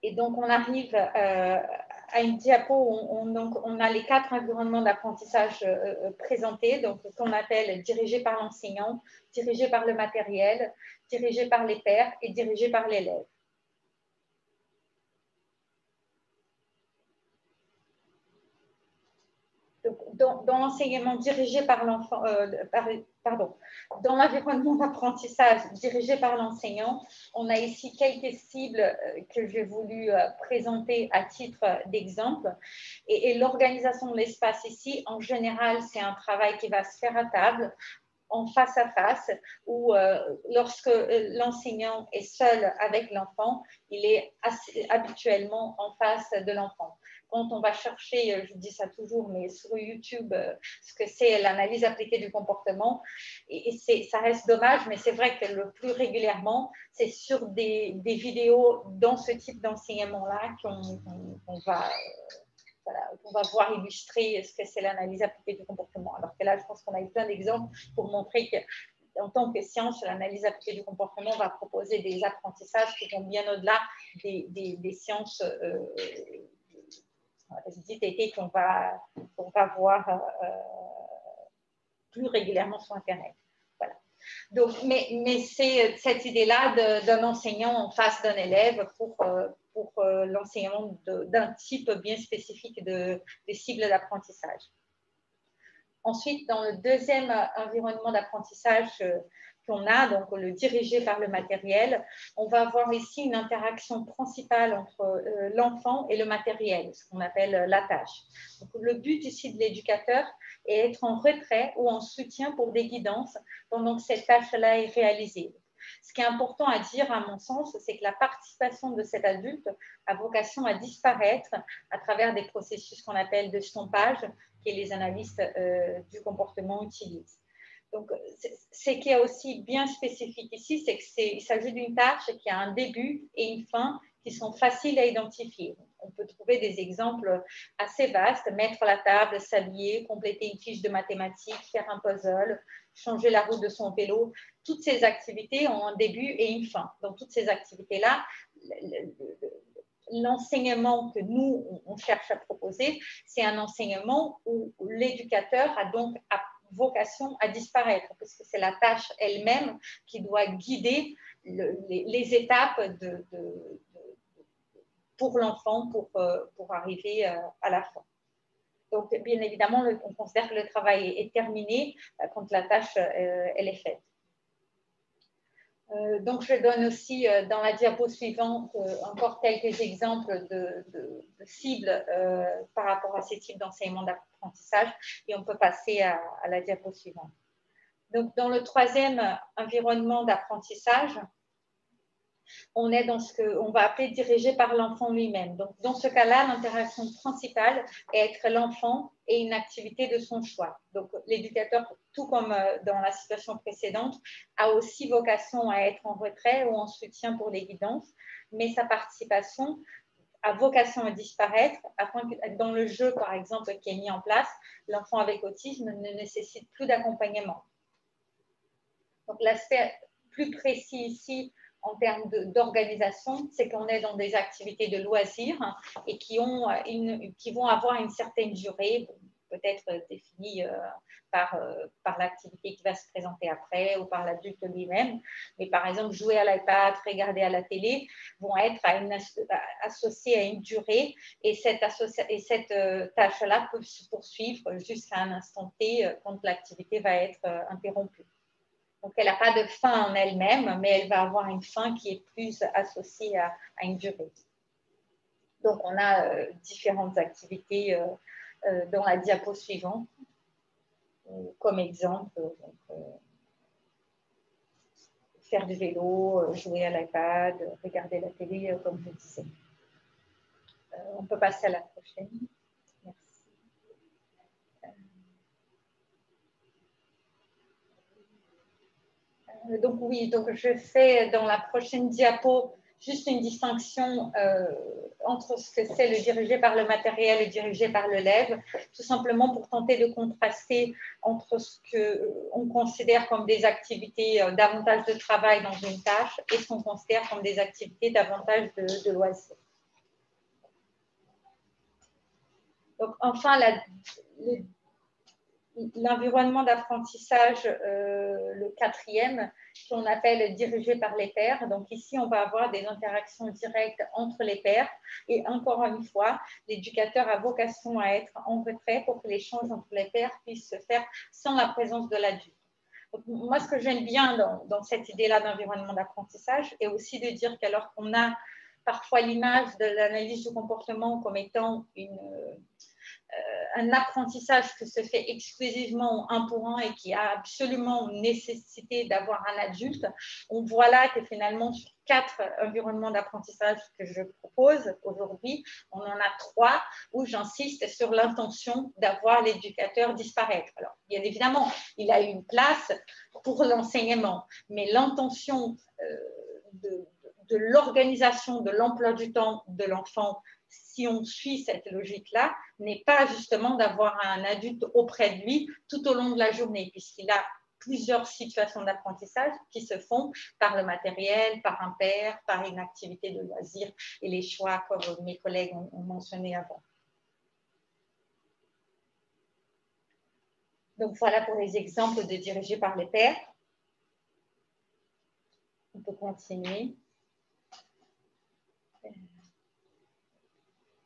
Et donc, on arrive à une diapo où on a les 4 environnements d'apprentissage présentés, donc qu'on appelle dirigé par l'enseignant, dirigé par le matériel, dirigé par les pairs et dirigé par l'élève. Dans l'enseignement dirigé par l'enfant, dans l'environnement d'apprentissage dirigé par l'enseignant, on a ici quelques cibles que j'ai voulu présenter à titre d'exemple. Et l'organisation de l'espace ici, en général, c'est un travail qui va se faire à table, en face à face, où lorsque l'enseignant est seul avec l'enfant, il est habituellement en face de l'enfant. Quand on va chercher, je dis ça toujours, mais sur YouTube, ce que c'est l'analyse appliquée du comportement, et ça reste dommage, mais c'est vrai que le plus régulièrement, c'est sur des vidéos dans ce type d'enseignement-là qu'on va voir illustrer ce que c'est l'analyse appliquée du comportement. Alors que là, je pense qu'on a eu plein d'exemples pour montrer que en tant que science, l'analyse appliquée du comportement va proposer des apprentissages qui vont bien au-delà des sciences dites qu'on va voir plus régulièrement sur Internet. Voilà. Donc, mais c'est cette idée-là d'un enseignant en face d'un élève pour l'enseignement d'un type bien spécifique des cibles d'apprentissage. Ensuite, dans le deuxième environnement d'apprentissage qu'on a, donc le dirigé par le matériel, on va avoir ici une interaction principale entre l'enfant et le matériel, ce qu'on appelle la tâche. Donc, le but ici de l'éducateur est d'être en retrait ou en soutien pour des guidances pendant que cette tâche-là est réalisée. Ce qui est important à dire, à mon sens, c'est que la participation de cet adulte a vocation à disparaître à travers des processus qu'on appelle de stompage, que les analystes du comportement utilisent. Donc, ce qui est aussi bien spécifique ici, c'est qu'il s'agit d'une tâche qui a un début et une fin qui sont faciles à identifier. On peut trouver des exemples assez vastes, mettre la table, s'habiller, compléter une fiche de mathématiques, faire un puzzle, changer la roue de son vélo. Toutes ces activités ont un début et une fin. Dans toutes ces activités-là, l'enseignement que nous, on cherche à proposer, c'est un enseignement où l'éducateur a donc vocation à disparaître, parce que c'est la tâche elle-même qui doit guider les étapes pour l'enfant pour arriver à la fin. Donc, bien évidemment, on considère que le travail est terminé quand la tâche elle est faite. Donc, je donne aussi dans la diapo suivante encore quelques exemples de cibles par rapport à ces types d'enseignement d'apprentissage et on peut passer à la diapo suivante. Donc, dans le troisième environnement d'apprentissage, on est dans ce qu'on va appeler dirigé par l'enfant lui-même. Donc, dans ce cas-là, l'interaction principale est être l'enfant et une activité de son choix. Donc, l'éducateur, tout comme dans la situation précédente, a aussi vocation à être en retrait ou en soutien pour les guidances, mais sa participation a vocation à disparaître afin que dans le jeu, par exemple, qui est mis en place, l'enfant avec autisme ne nécessite plus d'accompagnement. Donc, l'aspect plus précis ici, en termes d'organisation, c'est qu'on est dans des activités de loisirs et qui vont avoir une certaine durée, peut-être définie par l'activité qui va se présenter après ou par l'adulte lui-même. Mais par exemple, jouer à l'iPad, regarder à la télé vont être associés à une durée et cette tâche-là peut se poursuivre jusqu'à un instant T quand l'activité va être interrompue. Donc, elle n'a pas de fin en elle-même, mais elle va avoir une fin qui est plus associée à une durée. Donc, on a différentes activités dans la diapo suivante. Comme exemple, faire du vélo, jouer à l'iPad, regarder la télé, comme je disais. On peut passer à la prochaine. Merci. Donc oui, donc je fais dans la prochaine diapo juste une distinction entre ce que c'est le dirigé par le matériel et le dirigé par l'élève, tout simplement pour tenter de contraster entre ce qu'on considère comme des activités davantage de travail dans une tâche et ce qu'on considère comme des activités davantage de loisirs. Donc enfin, l'environnement d'apprentissage, le quatrième, qu'on appelle dirigé par les pairs. Donc ici, on va avoir des interactions directes entre les pairs. Et encore une fois, l'éducateur a vocation à être en retrait pour que l'échange entre les pairs puisse se faire sans la présence de l'adulte. Moi, ce que j'aime bien dans cette idée-là d'environnement d'apprentissage est aussi de dire qu'alors qu'on a parfois l'image de l'analyse du comportement comme étant un apprentissage qui se fait exclusivement un pour un et qui a absolument nécessité d'avoir un adulte, on voit là que finalement sur 4 environnements d'apprentissage que je propose aujourd'hui, on en a 3 où j'insiste sur l'intention d'avoir l'éducateur disparaître. Alors, bien évidemment, il a une place pour l'enseignement, mais l'intention de l'organisation de l'emploi du temps de l'enfant, si on suit cette logique-là, n'est pas justement d'avoir un adulte auprès de lui tout au long de la journée, puisqu'il a plusieurs situations d'apprentissage qui se font par le matériel, par un père, par une activité de loisir et les choix, comme mes collègues ont mentionné avant. Donc voilà pour les exemples de dirigés par les pairs. peut continuer.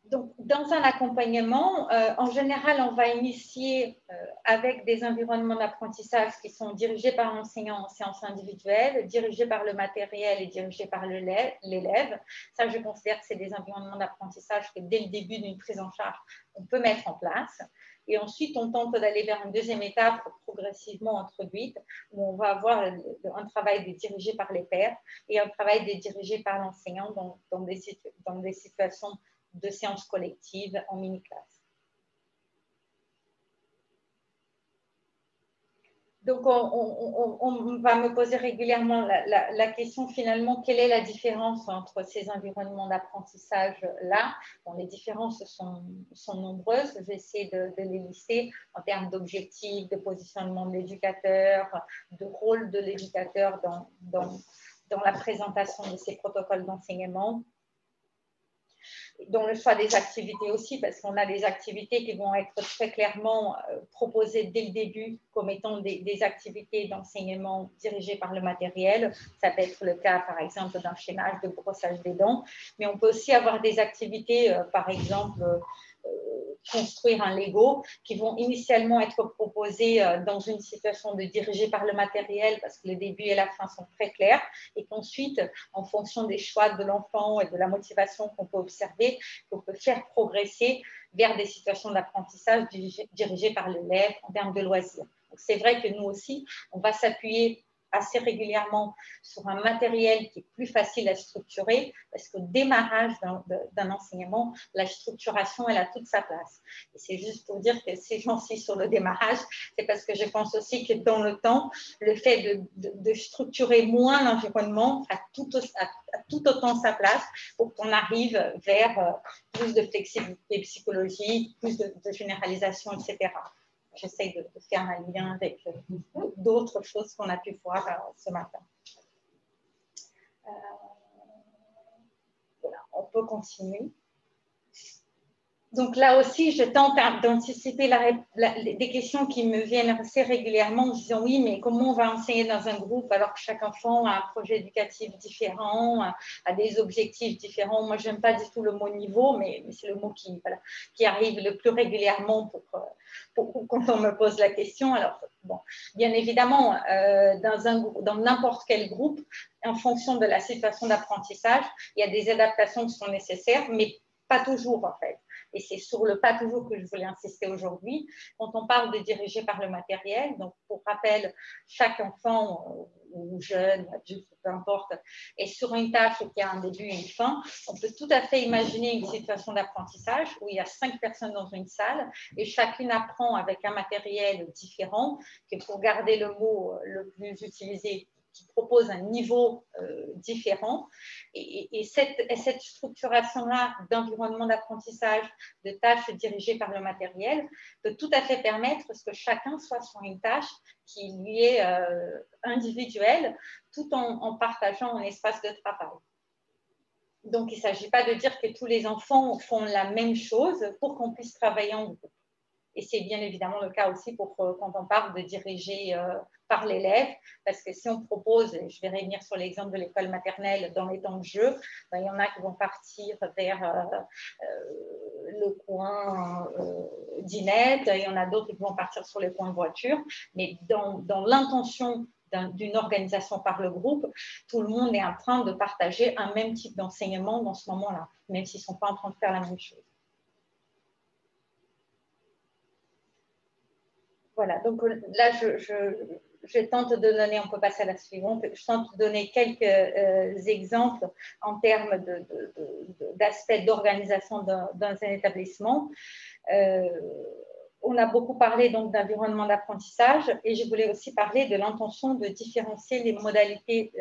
Donc, dans un accompagnement, en général, on va initier avec des environnements d'apprentissage qui sont dirigés par l'enseignant en séance individuelle, dirigés par le matériel et dirigés par l'élève. Ça, je considère que c'est des environnements d'apprentissage que dès le début d'une prise en charge, on peut mettre en place. Et ensuite, on tente d'aller vers une deuxième étape progressivement introduite, où on va avoir un travail dirigé par les pairs et un travail dirigé par l'enseignant dans des situations de séances collectives en mini-classe. Donc, on va me poser régulièrement la question finalement, quelle est la différence entre ces environnements d'apprentissage-là? Bon, les différences sont nombreuses, je vais essayer de les lister en termes d'objectifs, de positionnement de l'éducateur, de rôle de l'éducateur dans la présentation de ces protocoles d'enseignement, dans le choix des activités aussi, parce qu'on a des activités qui vont être très clairement proposées dès le début comme étant des activités d'enseignement dirigées par le matériel. Ça peut être le cas, par exemple, d'un schémage de brossage des dents, mais on peut aussi avoir des activités, par exemple, construire un Lego, qui vont initialement être proposés dans une situation de dirigé par le matériel, parce que le début et la fin sont très clairs, et qu'ensuite, en fonction des choix de l'enfant et de la motivation qu'on peut observer, on peut faire progresser vers des situations d'apprentissage dirigées par l'élève en termes de loisirs. C'est vrai que nous aussi, on va s'appuyer assez régulièrement sur un matériel qui est plus facile à structurer, parce qu'au démarrage d'un enseignement, la structuration, elle a toute sa place. Et c'est juste pour dire que si j'insiste sur le démarrage, c'est parce que je pense aussi que dans le temps, le fait de structurer moins l'environnement a tout autant sa place pour qu'on arrive vers plus de flexibilité psychologique, plus de généralisation, etc. J'essaie de faire un lien avec d'autres choses qu'on a pu voir ce matin. Voilà, on peut continuer. Donc là aussi, je tente d'anticiper des questions qui me viennent assez régulièrement en disant oui, mais comment on va enseigner dans un groupe alors que chaque enfant a un projet éducatif différent, a des objectifs différents. Moi, je n'aime pas du tout le mot niveau, mais c'est le mot qui arrive le plus régulièrement quand on me pose la question. Alors, bon, bien évidemment, dans n'importe quel groupe, en fonction de la situation d'apprentissage, il y a des adaptations qui sont nécessaires, mais pas toujours en fait. Et c'est sur le pas toujours que je voulais insister aujourd'hui. Quand on parle de diriger par le matériel, donc pour rappel, chaque enfant ou jeune, adulte, peu importe, est sur une tâche qui a un début et une fin. On peut tout à fait imaginer une situation d'apprentissage où il y a 5 personnes dans une salle et chacune apprend avec un matériel différent, que pour garder le mot le plus utilisé, qui propose un niveau différent. Et cette structuration-là d'environnement d'apprentissage, de tâches dirigées par le matériel, peut tout à fait permettre que chacun soit sur une tâche qui lui est individuelle, tout en partageant un espace de travail. Donc, il ne s'agit pas de dire que tous les enfants font la même chose pour qu'on puisse travailler en groupe. Et c'est bien évidemment le cas aussi quand on parle de diriger par l'élève, parce que si on propose, je vais revenir sur l'exemple de l'école maternelle dans les temps de jeu, ben, il y en a qui vont partir vers le coin dinette, il y en a d'autres qui vont partir sur le coin voiture, mais dans l'intention d'une organisation par le groupe, tout le monde est en train de partager un même type d'enseignement dans ce moment-là, même s'ils ne sont pas en train de faire la même chose. Voilà, donc là, je tente de donner, on peut passer à la suivante, je tente de donner quelques exemples en termes d'aspects d'organisation dans un établissement. On a beaucoup parlé donc d'environnement d'apprentissage et je voulais aussi parler de l'intention de différencier les modalités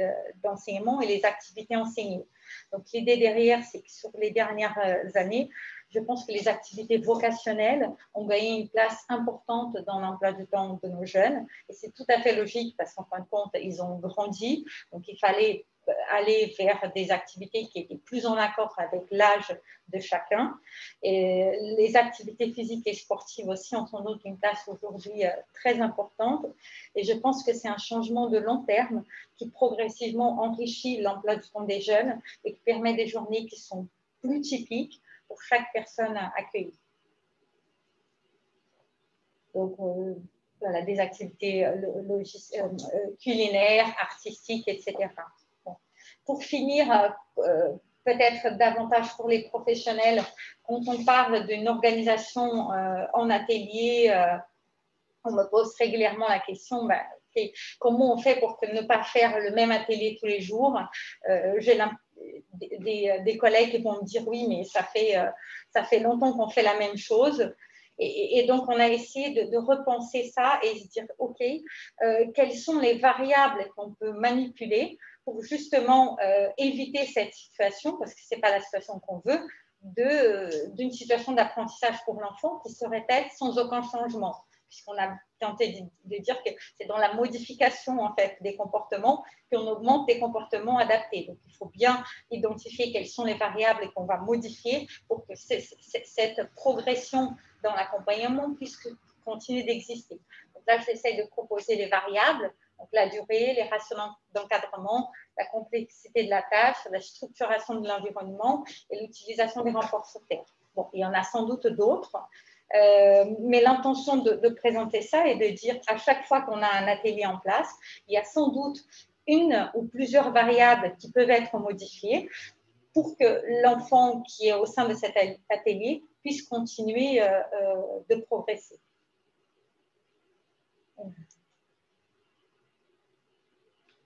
d'enseignement et les activités enseignées. Donc, l'idée derrière, c'est que sur les dernières années, je pense que les activités vocationnelles ont gagné une place importante dans l'emploi du temps de nos jeunes. Et c'est tout à fait logique parce qu'en fin de compte, ils ont grandi. Donc, il fallait aller vers des activités qui étaient plus en accord avec l'âge de chacun. Et les activités physiques et sportives aussi ont sans doute une place aujourd'hui très importante. Et je pense que c'est un changement de long terme qui progressivement enrichit l'emploi du temps des jeunes et qui permet des journées qui sont plus typiques pour chaque personne accueillie. Donc, voilà, des activités culinaires, artistiques, etc. Bon. Pour finir, peut-être davantage pour les professionnels, quand on parle d'une organisation en atelier, on me pose régulièrement la question, comment on fait pour ne pas faire le même atelier tous les jours? J'ai des collègues qui vont me dire oui, mais ça fait longtemps qu'on fait la même chose. Et donc, on a essayé de repenser ça et se dire, OK, quelles sont les variables qu'on peut manipuler pour justement éviter cette situation, parce que ce n'est pas la situation qu'on veut, d'une situation d'apprentissage pour l'enfant qui se répète sans aucun changement, puisqu'on a tenté de dire que c'est dans la modification en fait, des comportements qu'on augmente des comportements adaptés. Donc, il faut bien identifier quelles sont les variables qu'on va modifier pour que cette progression dans l'accompagnement puisse continuer d'exister. Donc là, j'essaie de proposer les variables, donc la durée, les rationnements d'encadrement, la complexité de la tâche, la structuration de l'environnement et l'utilisation des renforts sur terre. Bon, il y en a sans doute d'autres, mais l'intention de présenter ça est de dire à chaque fois qu'on a un atelier en place, il y a sans doute une ou plusieurs variables qui peuvent être modifiées pour que l'enfant qui est au sein de cet atelier puisse continuer de progresser.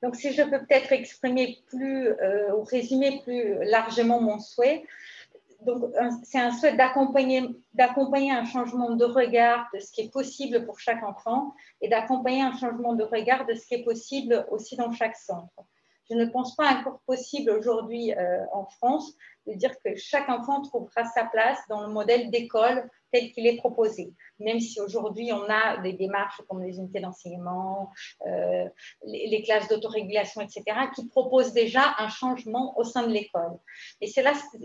Donc, si je peux peut-être exprimer ou résumer plus largement mon souhait, c'est un souhait d'accompagner un changement de regard de ce qui est possible pour chaque enfant et d'accompagner un changement de regard de ce qui est possible aussi dans chaque centre. Je ne pense pas encore possible aujourd'hui en France de dire que chaque enfant trouvera sa place dans le modèle d'école tel qu'il est proposé, même si aujourd'hui on a des démarches comme les unités d'enseignement, les classes d'autorégulation, etc., qui proposent déjà un changement au sein de l'école.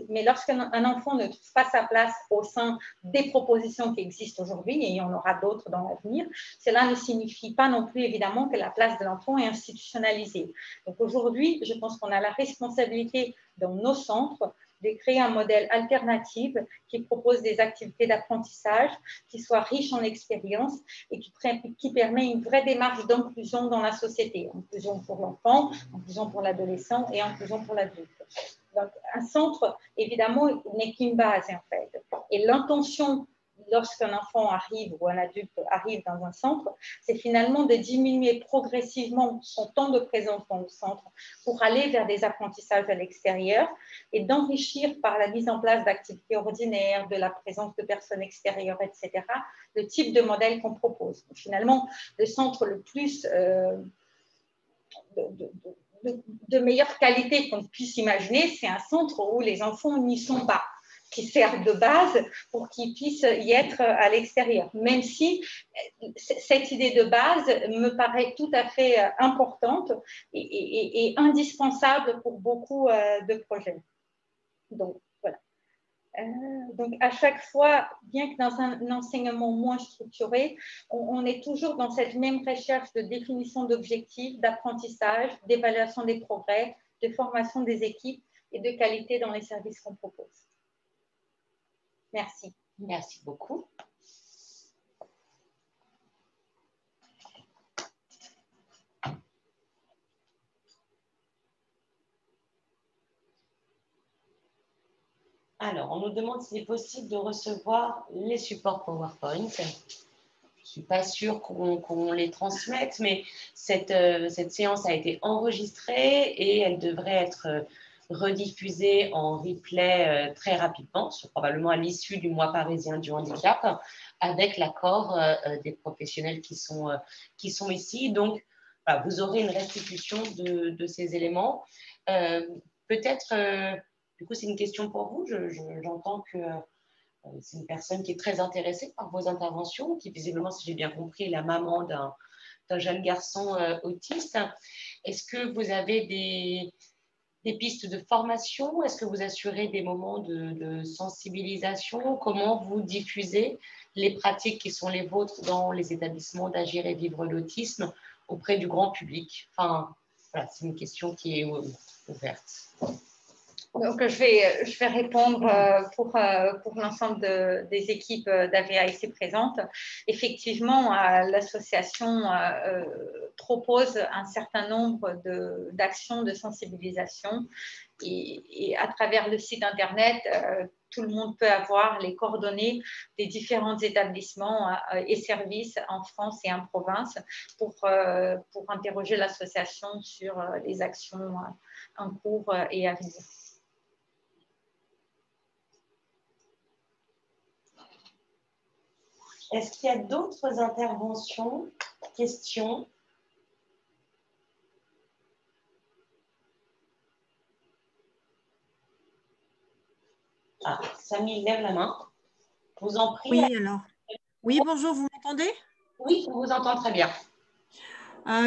Mais lorsqu'un enfant ne trouve pas sa place au sein des propositions qui existent aujourd'hui, et il y en aura d'autres dans l'avenir, cela ne signifie pas non plus évidemment que la place de l'enfant est institutionnalisée. Donc aujourd'hui, je pense qu'on a la responsabilité dans nos centres de créer un modèle alternatif qui propose des activités d'apprentissage qui soient riches en expérience et qui permet une vraie démarche d'inclusion dans la société, inclusion pour l'enfant, inclusion pour l'adolescent et inclusion pour l'adulte. Donc, un centre, évidemment, n'est qu'une base, en fait. Et l'intention, lorsqu'un enfant arrive ou un adulte arrive dans un centre, c'est finalement de diminuer progressivement son temps de présence dans le centre pour aller vers des apprentissages à l'extérieur et d'enrichir par la mise en place d'activités ordinaires, de la présence de personnes extérieures, etc., le type de modèle qu'on propose. Finalement, le centre le plus de meilleure qualité qu'on puisse imaginer, c'est un centre où les enfants n'y sont pas, qui servent de base pour qu'ils puissent y être à l'extérieur, même si cette idée de base me paraît tout à fait importante et indispensable pour beaucoup de projets. Donc, voilà. Donc, à chaque fois, bien que dans un enseignement moins structuré, on est toujours dans cette même recherche de définition d'objectifs, d'apprentissage, d'évaluation des progrès, de formation des équipes et de qualité dans les services qu'on propose. Merci. Merci beaucoup. Alors, on nous demande si c'est possible de recevoir les supports PowerPoint. Je ne suis pas sûre qu'on les transmette, mais cette séance a été enregistrée et elle devrait être rediffusée en replay très rapidement, probablement à l'issue du mois parisien du handicap, avec l'accord des professionnels qui sont ici. Donc, voilà, vous aurez une restitution de ces éléments. peut-être, du coup, c'est une question pour vous. J'entends que c'est une personne qui est très intéressée par vos interventions, qui visiblement, si j'ai bien compris, est la maman d'un jeune garçon autiste. Est-ce que vous avez des pistes de formation? Est-ce que vous assurez des moments de sensibilisation? Comment vous diffusez les pratiques qui sont les vôtres dans les établissements d'Agir et Vivre l'autisme auprès du grand public? Enfin, voilà, c'est une question qui est ouverte. Donc, je vais répondre pour l'ensemble des équipes d'AVA ici présentes. Effectivement, l'association propose un certain nombre d'actions de sensibilisation et à travers le site Internet, tout le monde peut avoir les coordonnées des différents établissements et services en France et en province pour interroger l'association sur les actions en cours et à venir. Est-ce qu'il y a d'autres interventions, questions? Ah, Samy lève la main. Je vous en prie. Oui, alors. Oui, bonjour, vous m'entendez? Oui, on vous entend très bien.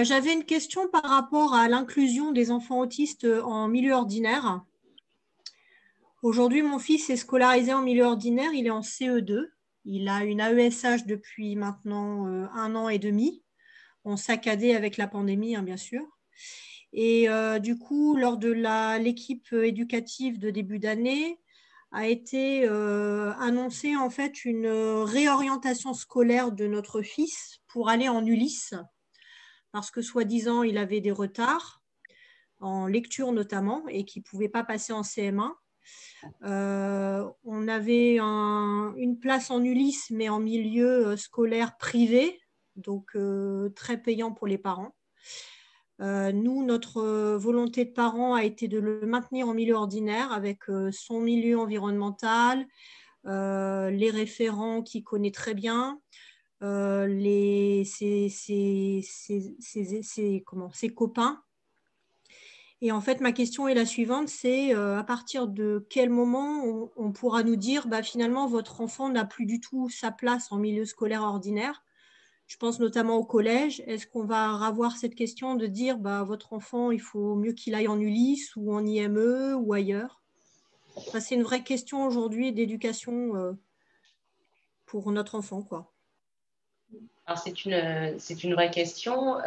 J'avais une question par rapport à l'inclusion des enfants autistes en milieu ordinaire. Aujourd'hui, mon fils est scolarisé en milieu ordinaire, il est en CE2. Il a une AESH depuis maintenant 1 an et demi, en saccadé avec la pandémie, hein, bien sûr. Et du coup, lors de l'équipe éducative de début d'année, a été annoncée en fait une réorientation scolaire de notre fils pour aller en Ulysse, parce que soi-disant, il avait des retards, en lecture notamment, et qu'il ne pouvait pas passer en CM1. On avait une place en Ulysse, mais en milieu scolaire privé, donc très payant pour les parents. Nous, notre volonté de parents a été de le maintenir en milieu ordinaire avec son milieu environnemental, les référents qu'il connaît très bien, ses copains. Et en fait, ma question est la suivante, c'est à partir de quel moment on pourra nous dire finalement votre enfant n'a plus du tout sa place en milieu scolaire ordinaire? Je pense notamment au collège. Est-ce qu'on va avoir cette question de dire votre enfant, il faut mieux qu'il aille en Ulysse ou en IME ou ailleurs? C'est une vraie question aujourd'hui d'éducation pour notre enfant, quoi. Alors, c'est une vraie question.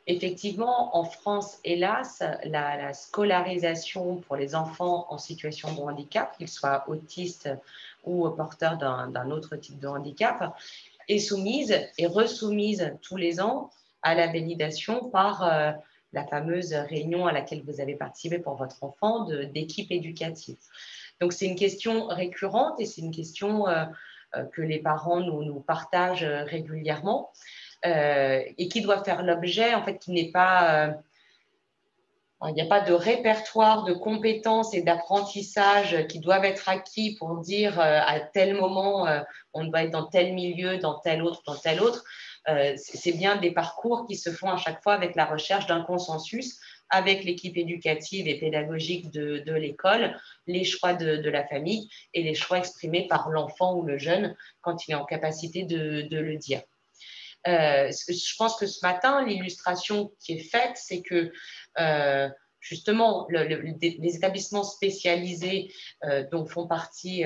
Effectivement, en France, hélas, la scolarisation pour les enfants en situation de handicap, qu'ils soient autistes ou porteurs d'un autre type de handicap, est soumise et resoumise tous les ans à la validation par la fameuse réunion à laquelle vous avez participé pour votre enfant d'équipe éducative. Donc, c'est une question récurrente et c'est une question que les parents nous partagent régulièrement. Et qui doit faire l'objet, en fait, qui n'est pas... il n'y a pas de répertoire de compétences et d'apprentissage qui doivent être acquis pour dire à tel moment, on doit être dans tel milieu, dans tel autre, dans tel autre. C'est bien des parcours qui se font à chaque fois avec la recherche d'un consensus avec l'équipe éducative et pédagogique de l'école, les choix de la famille et les choix exprimés par l'enfant ou le jeune quand il est en capacité de le dire. Je pense que ce matin, l'illustration qui est faite, c'est que justement, les établissements spécialisés dont font partie,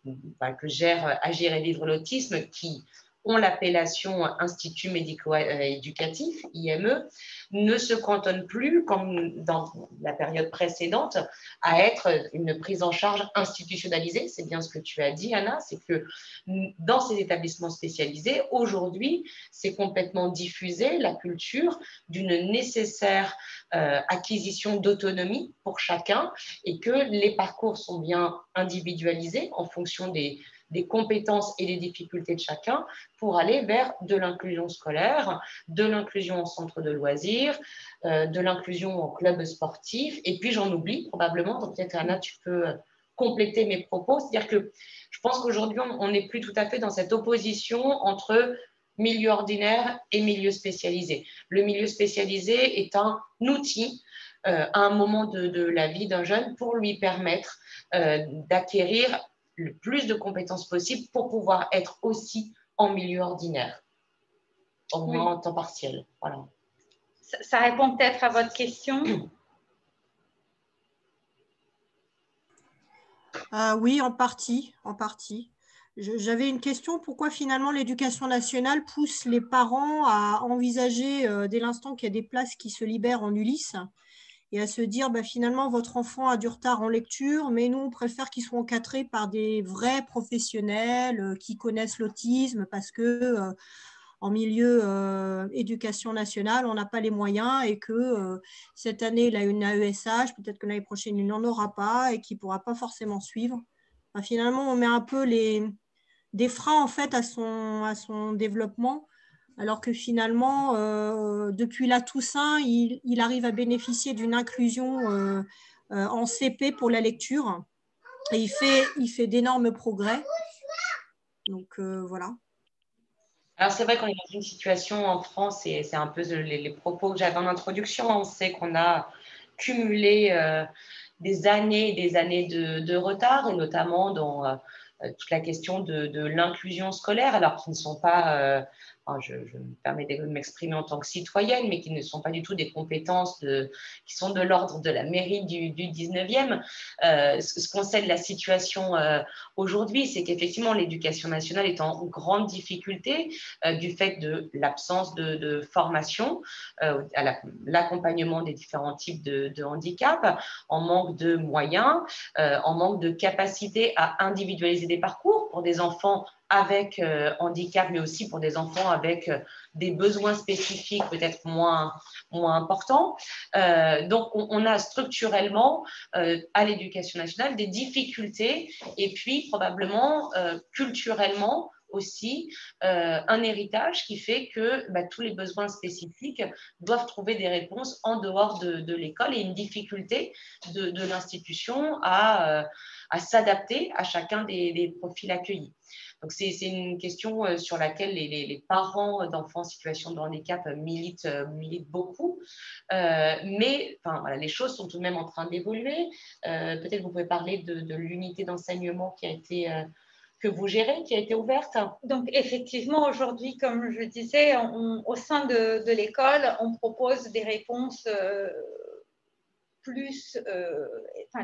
que gère Agir et Vivre l'autisme, qui ont l'appellation Institut médico-éducatif, IME, ne se cantonnent plus, comme dans la période précédente, à être une prise en charge institutionnalisée. C'est bien ce que tu as dit, Anna, c'est que dans ces établissements spécialisés, aujourd'hui, c'est complètement diffusé la culture d'une nécessaire acquisition d'autonomie pour chacun et que les parcours sont bien individualisés en fonction des compétences et des difficultés de chacun pour aller vers de l'inclusion scolaire, de l'inclusion en centre de loisirs, de l'inclusion en club sportif. Et puis, j'en oublie probablement, donc peut-être Anna, tu peux compléter mes propos. C'est-à-dire que je pense qu'aujourd'hui, on n'est plus tout à fait dans cette opposition entre milieu ordinaire et milieu spécialisé. Le milieu spécialisé est un outil à un moment de la vie d'un jeune pour lui permettre d'acquérir le plus de compétences possibles pour pouvoir être aussi en milieu ordinaire, au moins en temps partiel. Voilà. Ça répond peut-être à votre question. Oui, en partie, en partie. J'avais une question, pourquoi finalement l'éducation nationale pousse les parents à envisager dès l'instant qu'il y a des places qui se libèrent en Ulysse et à se dire bah, finalement votre enfant a du retard en lecture, mais nous on préfère qu'il soit encadré par des vrais professionnels qui connaissent l'autisme parce que en milieu éducation nationale, on n'a pas les moyens et que cette année, il a une AESH, peut-être que l'année prochaine, il n'en aura pas et qu'il ne pourra pas forcément suivre. Enfin, finalement, on met un peu des freins en fait, à son développement, alors que finalement, depuis la Toussaint, il arrive à bénéficier d'une inclusion en CP pour la lecture et il fait d'énormes progrès. Donc, voilà. Alors, c'est vrai qu'on est dans une situation en France, et c'est un peu les propos que j'avais en introduction. On sait qu'on a cumulé des années et des années de retard, et notamment dans toute la question de l'inclusion scolaire, alors qu'ils ne sont pas, je me permets de m'exprimer en tant que citoyenne, mais qui ne sont pas du tout des compétences qui sont de l'ordre de la mairie du 19e. Ce qu'on sait de la situation aujourd'hui, c'est qu'effectivement, l'éducation nationale est en grande difficulté du fait de l'absence de formation, à l'accompagnement des différents types de handicap, en manque de moyens, en manque de capacité à individualiser des parcours pour des enfants avec handicap, mais aussi pour des enfants avec des besoins spécifiques peut-être moins importants. Donc, on a structurellement à l'éducation nationale des difficultés et puis probablement culturellement aussi un héritage qui fait que tous les besoins spécifiques doivent trouver des réponses en dehors de l'école et une difficulté de l'institution à s'adapter à chacun des profils accueillis. Donc, c'est une question sur laquelle les parents d'enfants en situation de handicap militent beaucoup. Mais voilà, les choses sont tout de même en train d'évoluer. Peut-être vous pouvez parler de l'unité d'enseignement qui a été que vous gérez, qui a été ouverte. Donc, effectivement, aujourd'hui, comme je disais, au sein de l'école, on propose des réponses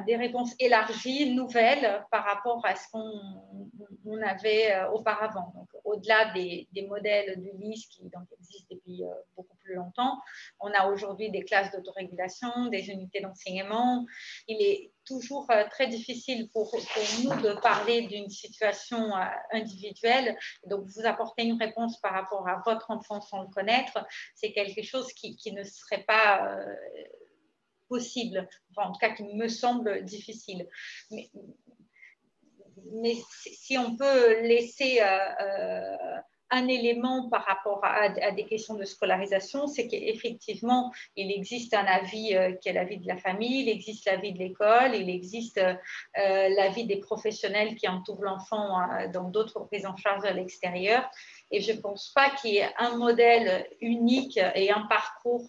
des réponses élargies, nouvelles par rapport à ce qu'on avait auparavant. Donc, au-delà des modèles d'Ulysse qui existent depuis beaucoup plus longtemps, on a aujourd'hui des classes d'autorégulation, des unités d'enseignement. Il est toujours très difficile pour nous de parler d'une situation individuelle. Donc, vous apporter une réponse par rapport à votre enfant sans le connaître, c'est quelque chose qui ne serait pas possible, enfin, en tout cas qui me semble difficile. Mais si on peut laisser un élément par rapport à des questions de scolarisation, c'est qu'effectivement, il existe un avis qui est l'avis de la famille, il existe l'avis de l'école, il existe l'avis des professionnels qui entourent l'enfant dans d'autres prises en charge à l'extérieur. Et je ne pense pas qu'il y ait un modèle unique et un parcours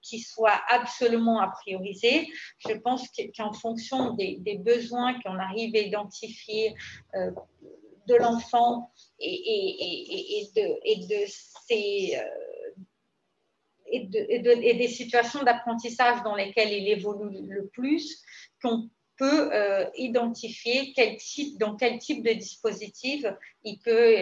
qui soit absolument à prioriser. Je pense qu'en fonction des besoins qu'on arrive à identifier de l'enfant et des situations d'apprentissage dans lesquelles il évolue le plus, qu'on peut identifier dans quel type de dispositif il peut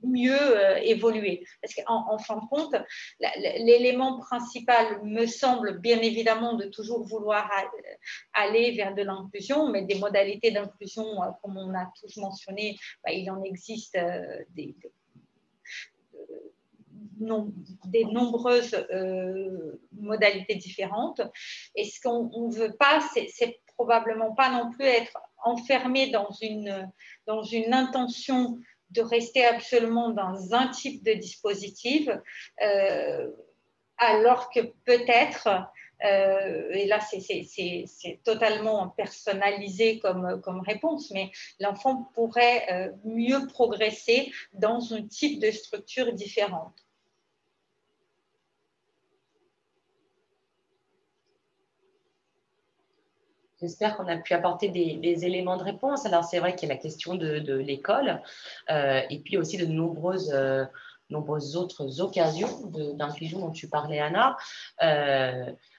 mieux évoluer. Parce qu'en fin de compte, l'élément principal me semble bien évidemment de toujours vouloir aller vers de l'inclusion, mais des modalités d'inclusion, comme on a tous mentionné, il en existe des nombreuses modalités différentes. Et ce qu'on ne veut pas, c'est probablement pas non plus être enfermé dans une intention de rester absolument dans un type de dispositif, alors que peut-être, et là c'est totalement personnalisé comme réponse, mais l'enfant pourrait mieux progresser dans un type de structure différente. J'espère qu'on a pu apporter des éléments de réponse. Alors, c'est vrai qu'il y a la question de l'école et puis aussi de nombreuses autres occasions d'inclusion dont tu parlais, Anna.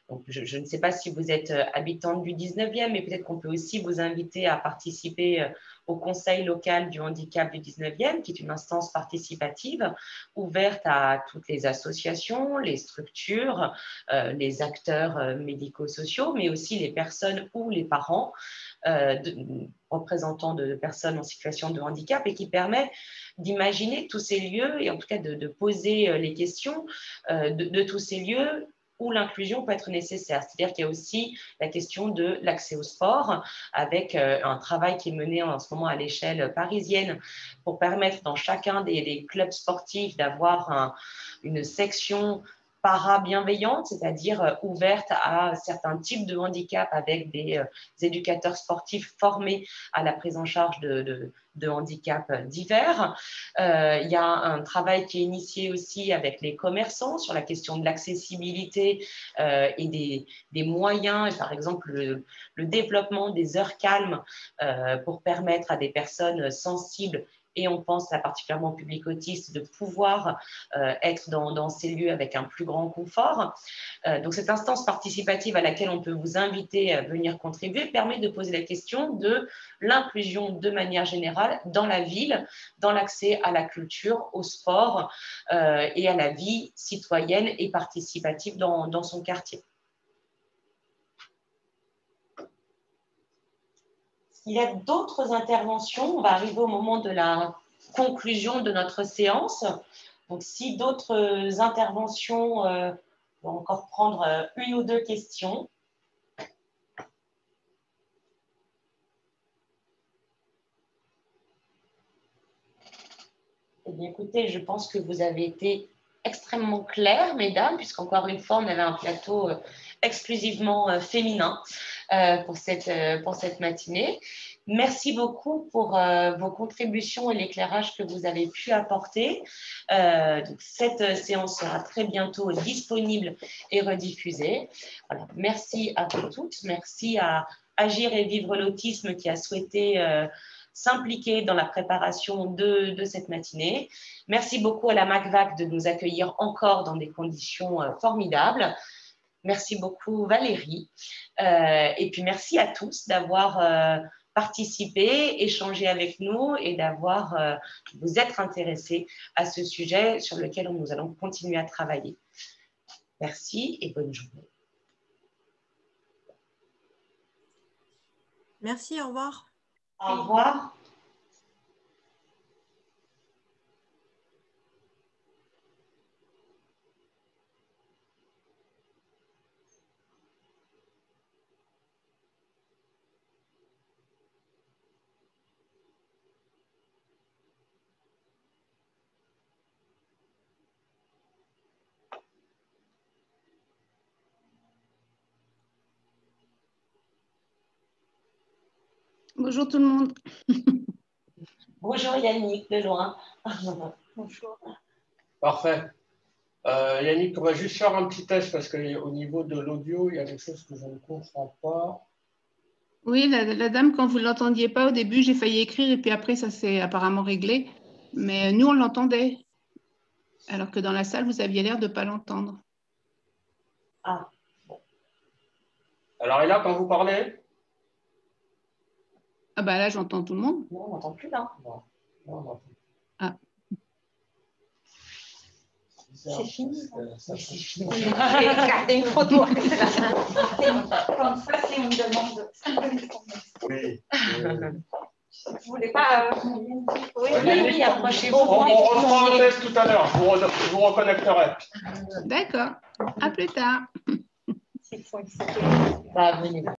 Donc, je ne sais pas si vous êtes habitante du 19e, mais peut-être qu'on peut aussi vous inviter à participer au Conseil local du handicap du 19e, qui est une instance participative ouverte à toutes les associations, les structures, les acteurs médico-sociaux, mais aussi les personnes ou les parents représentants de personnes en situation de handicap et qui permet d'imaginer tous ces lieux et en tout cas de poser les questions de tous ces lieux où l'inclusion peut être nécessaire. C'est-à-dire qu'il y a aussi la question de l'accès au sport avec un travail qui est mené en ce moment à l'échelle parisienne pour permettre dans chacun des clubs sportifs d'avoir une section para-bienveillante, c'est-à-dire ouverte à certains types de handicap avec des éducateurs sportifs formés à la prise en charge de handicaps divers. Il y a un travail qui est initié aussi avec les commerçants sur la question de l'accessibilité et des moyens, par exemple le développement des heures calmes pour permettre à des personnes sensibles et on pense là particulièrement au public autiste, de pouvoir être dans ces lieux avec un plus grand confort. Donc cette instance participative à laquelle on peut vous inviter à venir contribuer permet de poser la question de l'inclusion de manière générale dans la ville, dans l'accès à la culture, au sport et à la vie citoyenne et participative dans son quartier. Il y a d'autres interventions. On va arriver au moment de la conclusion de notre séance. Donc, si d'autres interventions, on va encore prendre une ou deux questions. Eh bien, écoutez, je pense que vous avez été extrêmement claires, mesdames, puisqu'encore une fois, on avait un plateau exclusivement féminin pour cette matinée. Merci beaucoup pour vos contributions et l'éclairage que vous avez pu apporter. Donc cette séance sera très bientôt disponible et rediffusée. Voilà. Merci à vous toutes. Merci à Agir et Vivre l'Autisme qui a souhaité s'impliquer dans la préparation de cette matinée. Merci beaucoup à la MACVAC de nous accueillir encore dans des conditions formidables. Merci beaucoup Valérie. Et puis merci à tous d'avoir participé, échangé avec nous et d'avoir vous être intéressés à ce sujet sur lequel nous allons continuer à travailler. Merci et bonne journée. Merci, au revoir. Au revoir. Bonjour tout le monde. Bonjour Yannick, de loin. Bonjour. Parfait. Yannick, on va juste faire un petit test parce qu'au niveau de l'audio, il y a des choses que je ne comprends pas. Oui, la dame, quand vous ne l'entendiez pas au début, j'ai failli écrire et puis après, ça s'est apparemment réglé. Mais nous, on l'entendait. Alors que dans la salle, vous aviez l'air de ne pas l'entendre. Ah. Alors, et là, quand vous parlez? Ah bah là, j'entends tout le monde. Non, on n'entend plus là. Non, non. Ah. C'est fini. C'est fini. Regardez une photo. Comme ça, si on me demande 5 minutes. Oui. Vous voulez pas Oui, approchez-vous. On reprend le test tout à l'heure. Je vous reconnecterai. D'accord. À plus tard. Venez.